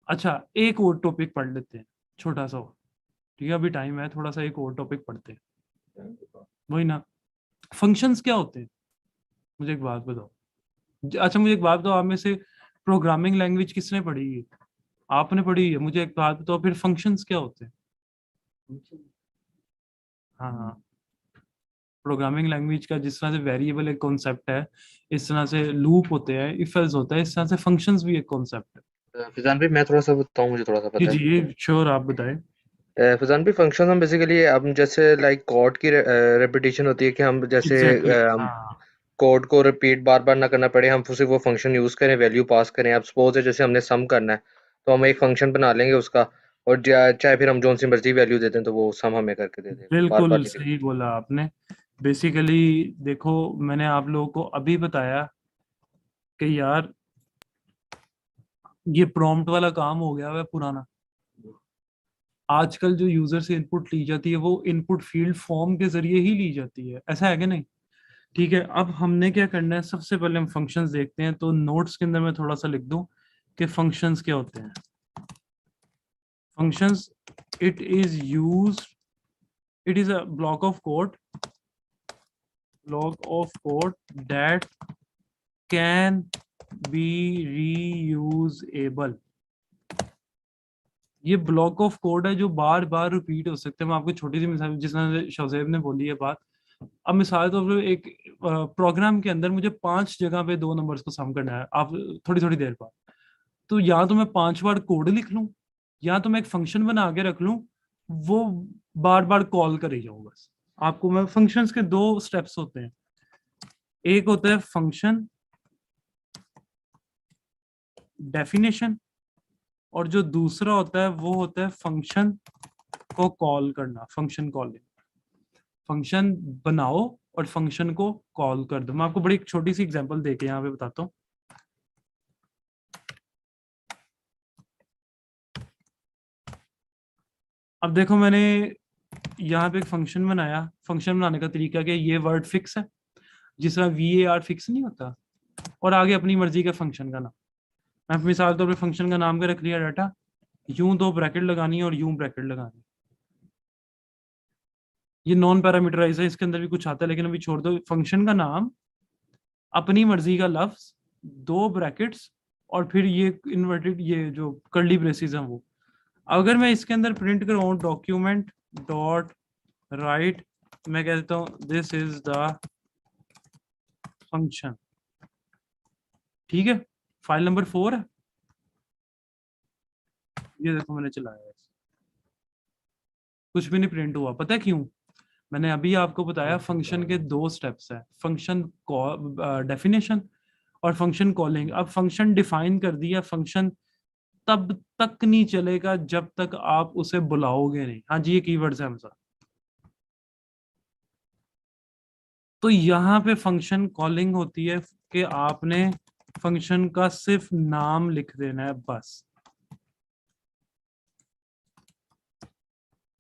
Speaker 1: अच्छा, एक और टॉपिक पढ़ लेते हैं छोटा सा और, ठीक है, अभी टाइम है थोड़ा सा, एक और टॉपिक पढ़ते हैं। वही ना, फंक्शंस क्या होते हैं, मुझे एक बात बताओ। अच्छा, मुझे एक बात बताओ, आप में से प्रोग्रामिंग लैंग्वेज किसने पढ़ी है? आपने पढ़ी है। मुझे एक बात बताओ, फिर फंक्शंस क्या होते हैं? हाँ हाँ, प्रोग्रामिंग लैंग्वेज का जिस तरह से वेरिएबल एक कॉन्सेप्ट है, इस तरह से लूप होते हैं, इफ एल्स होता है, इस तरह से फंक्शंस भी एक कॉन्सेप्ट है।
Speaker 5: फैजान भाई मैं थोड़ा सा बताऊँ, मुझे थोड़ा सा
Speaker 1: जी
Speaker 5: पता
Speaker 1: जी,
Speaker 5: है।
Speaker 1: ये श्योर, आप बताएं।
Speaker 5: फैजान भाई फंक्शन हम बेसिकली अब जैसे लाइक कोड की रेपिटेशन होती है कि हम जैसे
Speaker 1: एग्जैक्टली,
Speaker 5: हम
Speaker 1: हाँ।
Speaker 5: कोड को रिपीट बार बार ना करना पड़े, हम सिर्फ वो फंक्शन यूज करें, वैल्यू पास करें। अब सपोज है जैसे हमने सम करना है तो हम एक फंक्शन बना लेंगे उसका, और चाहे फिर हम जो सी मर्जी वैल्यू देते हैं तो वो सम हमें करके दे देगा, बार बार
Speaker 1: बिल्कुल
Speaker 5: नहीं
Speaker 1: सही
Speaker 5: लिखना।
Speaker 1: बोला आपने। बेसिकली देखो, मैंने आप लोगों को अभी बताया कि यार ये प्रॉम्प्ट वाला काम हो गया है पुराना। आजकल जो यूजर से इनपुट ली जाती है वो इनपुट फील्ड फॉर्म के जरिए ही ली जाती है, ऐसा है कि नहीं? ठीक है, अब हमने क्या करना है, सबसे पहले हम फंक्शंस देखते हैं। तो नोट्स के अंदर मैं थोड़ा सा लिख दूं कि फंक्शंस क्या होते हैं। Functions, it is use, it is a block of code that can be reusable। ये ब्लॉक ऑफ कोड है जो बार बार रिपीट हो सकते हैं। मैं आपको छोटी सी मिसाल, जिस तरह से शौजेब ने बोली है बात, अब मिसाल तो एक प्रोग्राम के अंदर मुझे 5 जगह पे 2 नंबर्स को सम करना है, आप थोड़ी थोड़ी देर बाद, तो या तो मैं 5 बार कोड लिख लूं, या तो मैं एक फंक्शन बना के रख लूं, वो बार बार कॉल करे जाऊं बस। आपको मैं फंक्शंस के 2 स्टेप्स होते हैं, एक होता है फंक्शन डेफिनेशन, और जो दूसरा होता है वो होता है फंक्शन को कॉल करना, फंक्शन कॉलिंग। फंक्शन बनाओ और फंक्शन को कॉल कर दो। मैं आपको बड़ी एक छोटी सी एग्जांपल देके यहाँ पे बताता हूँ। अब देखो, मैंने यहाँ पे एक फंक्शन बनाया। फंक्शन बनाने का तरीका क्या है, ये वर्ड फिक्स है, जिस तरह VAR फिक्स नहीं होता, और आगे अपनी मर्जी का फंक्शन का नाम। मैं मिसाल तौर पे फंक्शन का नाम का रख लिया डाटा, यूं 2 ब्रैकेट लगानी है और यूं ब्रैकेट लगानी है। ये नॉन पैरामीटराइज है, इसके अंदर भी कुछ आता है, लेकिन अभी छोड़ दो। फंक्शन का नाम, अपनी मर्जी का लफ्ज, 2 ब्रैकेट्स, और फिर ये इन्वर्टेड, ये जो कर्ली ब्रेसेस हैं वो। अगर मैं इसके अंदर प्रिंट कराऊं डॉक्यूमेंट डॉट राइट, मैं कह देता हूं दिस इज द फंक्शन, ठीक है। फाइल नंबर 4 है, ये देखो मैंने चलाया है, कुछ भी नहीं प्रिंट हुआ। पता है क्यों? मैंने अभी आपको बताया फंक्शन के 2 स्टेप्स है, फंक्शन डेफिनेशन और फंक्शन कॉलिंग। अब फंक्शन डिफाइन कर दिया, फंक्शन तब तक नहीं चलेगा जब तक आप उसे बुलाओगे नहीं। हाँ जी, ये कीवर्ड्स है हमसा। तो यहाँ पे फंक्शन कॉलिंग होती है कि आपने फंक्शन का सिर्फ नाम लिख देना है बस।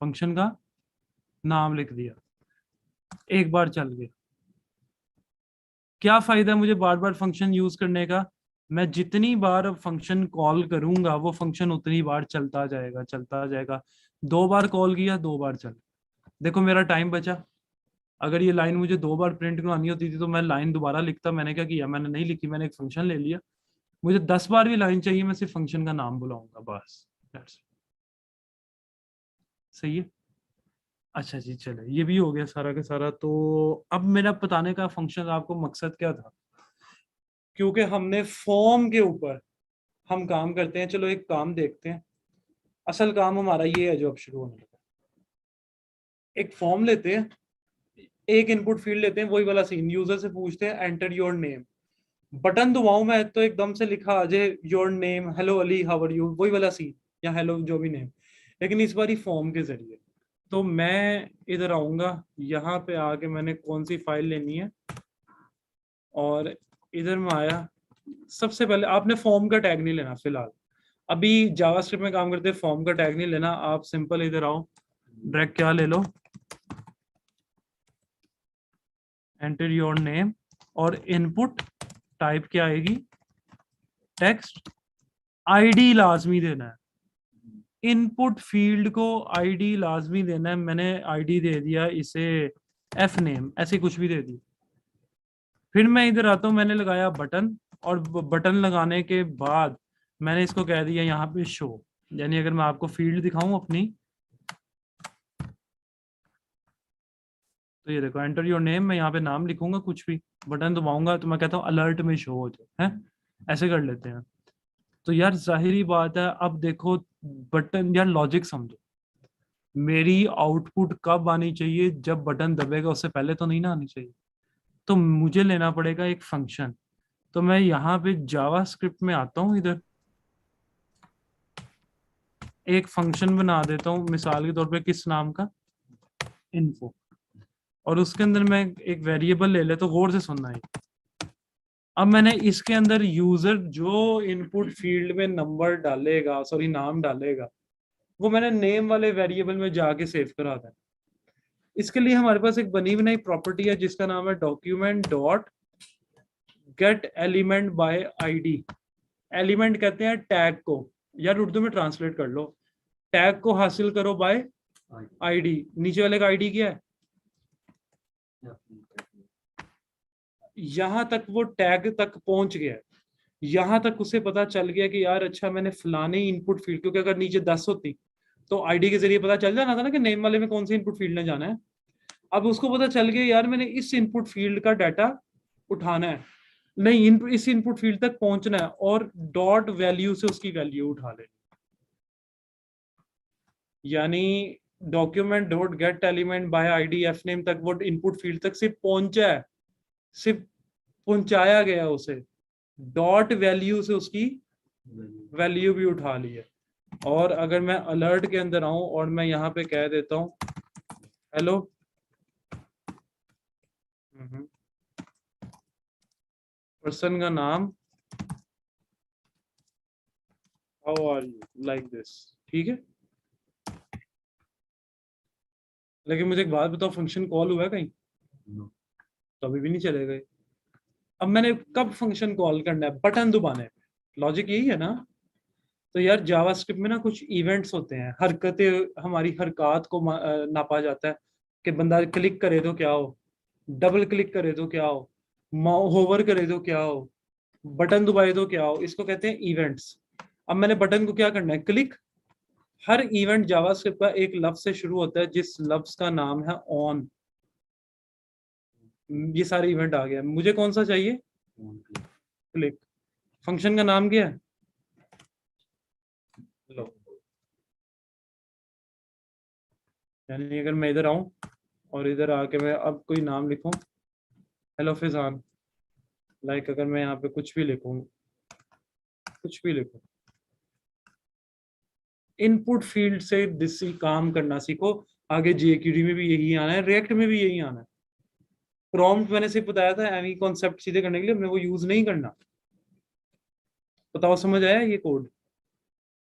Speaker 1: फंक्शन का नाम लिख दिया, एक बार चल गया। क्या फायदा है मुझे बार बार फंक्शन यूज करने का? मैं जितनी बार फंक्शन कॉल करूंगा वो फंक्शन उतनी बार चलता जाएगा, चलता जाएगा। 2 बार कॉल किया, 2 बार चल। देखो मेरा टाइम बचा। अगर ये लाइन मुझे 2 बार प्रिंट करवानी होती थी तो मैं लाइन दोबारा लिखता। मैंने क्या किया, मैंने नहीं लिखी, मैंने एक फंक्शन ले लिया। मुझे 10 बार भी लाइन चाहिए, मैं सिर्फ फंक्शन का नाम बुलाऊंगा बस। That's it। सही है। अच्छा जी, चले, ये भी हो गया सारा का सारा। तो अब मेरा बताने का फंक्शन आपको मकसद क्या था? क्योंकि हमने फॉर्म के ऊपर हम काम करते हैं, चलो एक काम देखते हैं। असल काम हमारा ये है जो अब शुरू होने लगा। एक फॉर्म लेते हैं, एक इनपुट फील्ड लेते हैं, वही वाला सीन। यूजर से पूछते हैं एंटर योर नेम। बटन दबाऊं मैं तो एकदम से लिखा आ जाए your name, hello Ali how are you, वही वाला सीन, या हेलो जो भी नेम। लेकिन इस बार फॉर्म के जरिए। तो मैं इधर आऊंगा, यहाँ पे आके मैंने कौन सी फाइल लेनी है, और इधर में आया। सबसे पहले आपने फॉर्म का टैग नहीं लेना फिलहाल। अभी जावास्क्रिप्ट में काम करते हैं, फॉर्म का टैग नहीं लेना। आप सिंपल इधर आओ, ड्रैग क्या ले लो, एंटर योर नेम, और इनपुट टाइप क्या आएगी, टेक्स्ट। आईडी लाजमी देना है, इनपुट फील्ड को आईडी लाजमी देना है। मैंने आईडी दे दिया इसे एफ नेम, ऐसे कुछ भी दे दी। फिर मैं इधर आता हूँ, मैंने लगाया बटन, और बटन लगाने के बाद मैंने इसको कह दिया यहाँ पे शो। यानी अगर मैं आपको फील्ड दिखाऊं अपनी, तो ये देखो एंटर योर नेम, मैं यहाँ पे नाम लिखूंगा कुछ भी, बटन दबाऊंगा तो मैं कहता हूँ अलर्ट में शो हो जाए, है ऐसे कर लेते हैं। तो यार जाहिरी बात है, अब देखो बटन, यार लॉजिक समझो। मेरी आउटपुट कब आनी चाहिए, जब बटन दबेगा, उससे पहले तो नहीं ना आनी चाहिए। तो मुझे लेना पड़ेगा एक फंक्शन। तो मैं यहाँ पे जावास्क्रिप्ट में आता हूँ, इधर एक फंक्शन बना देता हूँ, मिसाल के तौर पे किस नाम का, इन्फो। और उसके अंदर मैं एक वेरिएबल ले लेता हूँ, गौर से सुनना है। अब मैंने इसके अंदर यूजर जो इनपुट फील्ड में नंबर डालेगा, सॉरी नाम डालेगा, वो मैंने नेम वाले वेरिएबल में जाके सेव करा था। इसके लिए हमारे पास एक बनी बनाई प्रॉपर्टी है जिसका नाम है document dot gate element by ID. Element कहते हैं टैग को, यार उर्दू में ट्रांसलेट कर लो। टैग को हासिल करो बाय आईडी। नीचे वाले का आईडी क्या है? यहां तक वो टैग तक पहुंच गया, यहां तक उसे पता चल गया कि यार अच्छा मैंने फलाने इनपुट फील्ड, क्योंकि अगर नीचे 10 होती तो आईडी के जरिए पता चल जाना था ना कि नेम वाले में कौन से इनपुट फील्ड में जाना है। अब उसको पता चल गया यार मैंने इस इनपुट फील्ड का डाटा उठाना है, नहीं इस इनपुट फील्ड तक पहुंचना है, और डॉट वैल्यू से उसकी वैल्यू उठा ले। यानी document dot gate element by ID F name तक वो इनपुट फील्ड तक सिर्फ पहुंचा है, सिर्फ पहुंचाया गया उसे, डॉट वैल्यू से उसकी वैल्यू भी उठा ली है। और अगर मैं अलर्ट के अंदर आऊं और मैं यहाँ पे कह देता हूं हेलो, पर्सन का नाम, how are you, like this, ठीक है। लेकिन मुझे एक बात बताओ, फंक्शन कॉल हुआ है कहीं? तो अभी भी नहीं चलेगा। अब मैंने कब फंक्शन कॉल करना है? बटन दबाने पे। लॉजिक यही है ना? तो यार जावास्क्रिप्ट में ना कुछ इवेंट्स होते हैं, हरकतें, हमारी हरकत को नापा जाता है कि बंदा क्लिक करे तो क्या हो, डबल क्लिक करे तो क्या हो, होवर करे तो क्या हो, बटन दबाए तो क्या हो, इसको कहते हैं इवेंट्स। अब मैंने बटन को क्या करना है, क्लिक। हर इवेंट जावास्क्रिप्ट का एक लफ्ज से शुरू होता है जिस लफ्ज का नाम है ऑन। ये सारे इवेंट आ गया, मुझे कौन सा चाहिए, क्लिक। फंक्शन का नाम क्या है, लो। यानी अगर मैं इधर आऊं और इधर आके मैं अब कोई नाम लिखूं, हेलो फिजान, लाइक अगर मैं यहाँ पे कुछ भी लिखूं, कुछ भी लिखूं, इनपुट फील्ड से काम करना सीखो। आगे JQuery में भी यही आना है, रिएक्ट में भी यही आना है। प्रॉम्प्ट मैंने सिर्फ बताया था एनी कॉन्सेप्ट सीधे करने के लिए, हमने वो यूज नहीं करना। बताओ समझ आया ये कोड?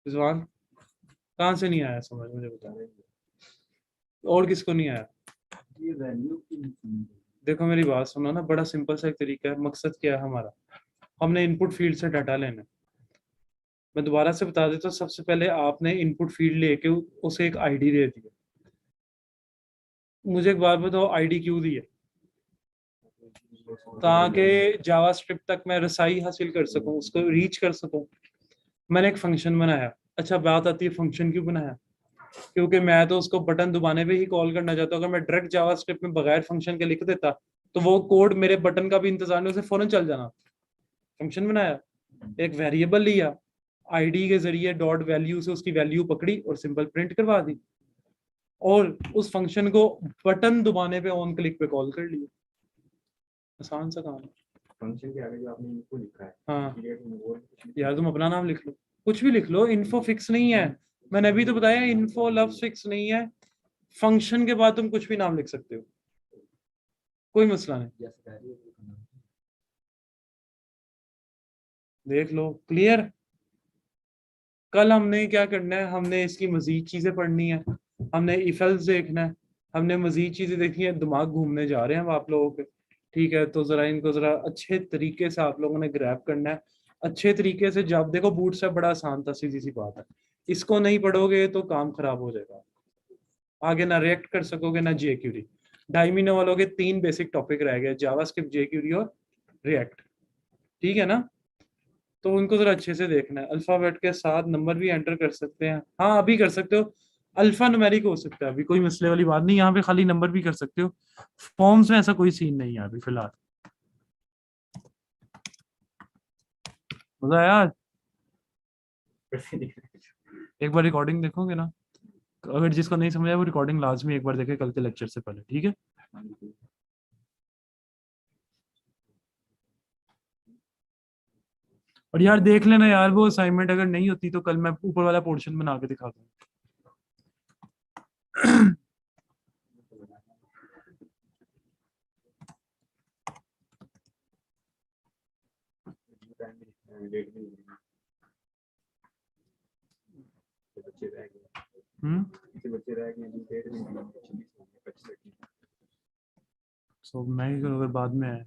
Speaker 1: रिजवान कहाँ से नहीं आया समझ, मुझे बता। और किसको नहीं आया?
Speaker 3: ये वैल्यू
Speaker 1: देखो मेरी बात सुनो ना, बड़ा सिंपल सा एक तरीका है। मकसद क्या है हमारा? हमने इनपुट फील्ड से डाटा लेना है। मैं दोबारा से बता देता हूँ, सबसे पहले आपने इनपुट फील्ड लेके उसे एक आईडी दे दी है। मुझे एक बात बताओ, आईडी क्यों दी है? ताकि जावास्क्रिप्ट तक मैं रसाई हासिल कर सकूं, उसको रीच कर सकूं। मैंने एक फंक्शन बनाया। अच्छा बात आती है फंक्शन क्यों बनाया? क्योंकि मैं तो उसको बटन दबाने पे ही कॉल करना चाहता हूँ। अगर मैं डायरेक्ट जावास्क्रिप्ट में बगैर फंक्शन के लिख देता तो वो कोड मेरे बटन का भी इंतजार नहीं, उसे फौरन चल जाना। फंक्शन बनाया, एक वेरिएबल लिया, आईडी के जरिए डॉट वैल्यू से उसकी वैल्यू पकड़ी और सिंपल प्रिंट करवा दी, और उस फंक्शन को बटन दबाने पे ऑन क्लिक पे कॉल कर लिया। आसान सा काम है।
Speaker 3: फंक्शन के आगे जो आपने इनको लिखा है,
Speaker 1: हाँ
Speaker 3: पीरियड में वो
Speaker 1: यार, तुम अपना नाम लिख लो, कुछ भी लिख लो। इन्फो फिक्स नहीं है, मैंने अभी तो बताया इन्फो लफ्ज फिक्स नहीं है। फंक्शन के बाद तुम कुछ भी नाम लिख सकते हो, कोई मसला नहीं। देख लो क्लियर। कल हमने क्या करना है, हमने इसकी मजीद चीजें पढ़नी है, हमने इफ एल्स देखना है, हमने मजीद चीजें देखनी है। दिमाग घूमने जा रहे हैं हम आप लोगों के, ठीक है? तो जरा इनको जरा अच्छे तरीके से आप लोगों ने ग्रैब करना है, अच्छे तरीके से। जब देखो बूटस्ट्रैप बड़ा आसान था, सीधी सी बात है। इसको नहीं पढ़ोगे तो काम खराब हो जाएगा, आगे ना रिएक्ट कर सकोगे ना JQuery। 2.5 महीने वालों के 3 बेसिक टॉपिक रह गए, जावास्क्रिप्ट, JQuery और रिएक्ट, ठीक है ना? तो उनको जरा अच्छे से देखना है। अल्फाबेट के साथ नंबर भी एंटर कर सकते हैं, हाँ अभी कर सकते हो। अल्फा न्यूमेरिक हो सकता है, अभी कोई मसले वाली बात नहीं। यहाँ पे खाली नंबर भी कर सकते हो, फॉर्म्स में ऐसा कोई सीन नहीं है अभी फिलहाल। मजा आया आज? एक बार रिकॉर्डिंग देखोगे ना, अगर जिसको नहीं समझ आया वो रिकॉर्डिंग लाजमी एक बार देखे कल के लेक्चर से पहले, ठीक है? और यार देख लेना यार, वो असाइनमेंट अगर नहीं होती तो कल मैं ऊपर वाला पोर्शन बना के दिखा दूँ।
Speaker 3: डेट भी नहीं है। तो बच्चे रह गए, किसी बच्चे रह गए, डेट भी नहीं है, 26
Speaker 1: सो मैं ही करूँ अगर बाद में है।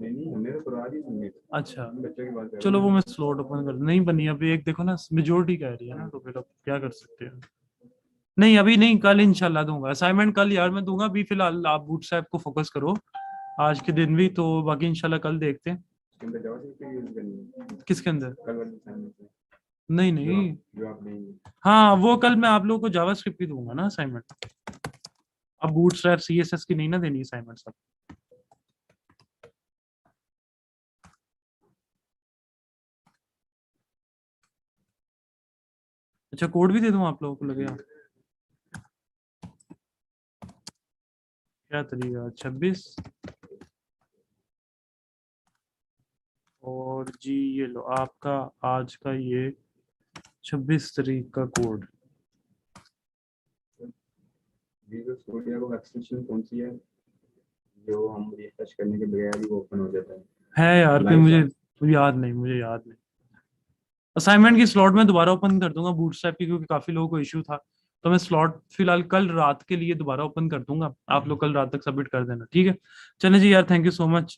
Speaker 3: नहीं हमने तो करवा दी सुनने।
Speaker 1: अच्छा
Speaker 3: बच्चों की बात कर
Speaker 1: चलो, वो मैं स्लॉट ओपन कर नहीं बनी अभी। एक देखो ना, मेजोरिटी कह रही है ना, तो फिर अब क्या कर सकते हैं। नहीं अभी नहीं, कल इंशाल्लाह दूंगा असाइनमेंट, कल यार मैं दूंगा। अभी फिलहाल आप बूटस्ट्रैप को फोकस करो आज के दिन भी, तो बाकी इंशाल्लाह कल देखते हैं।
Speaker 3: इसके अंदर जावास्क्रिप्ट यूज करनी है
Speaker 1: किसके अंदर?
Speaker 3: कल वाले असाइनमेंट में,
Speaker 1: नहीं नहीं,
Speaker 3: जो आप नहीं।
Speaker 1: हाँ वो कल मैं आप लोगों को जावास्क्रिप्ट ही दूंगा ना असाइनमेंट। अब बूटस्ट्रैप CSS की नहीं ना देनी असाइनमेंट सब। अच्छा कोड भी दे दूं आप लोगों को, लगेगा क्या तरीका? 26 और जी ये लो आपका आज का ये 26 तारीख का कोड।
Speaker 3: विजुअल स्टूडियो को एक्सटेंशन कौन सी है जो हम रिफ्रेश करने के बगैर ही वो ओपन हो जाता है?
Speaker 1: यार कोई मुझे याद नहीं, मुझे याद नहीं। असाइनमेंट की स्लॉट में दोबारा ओपन कर दूंगा बूटस्ट्रैप की, क्योंकि काफी लोगों को इशू था। तो मैं स्लॉट फिलहाल कल रात के लिए दोबारा ओपन कर दूंगा, आप लोग कल रात तक सबमिट कर देना, ठीक है? चले जी यार, थैंक यू सो मच।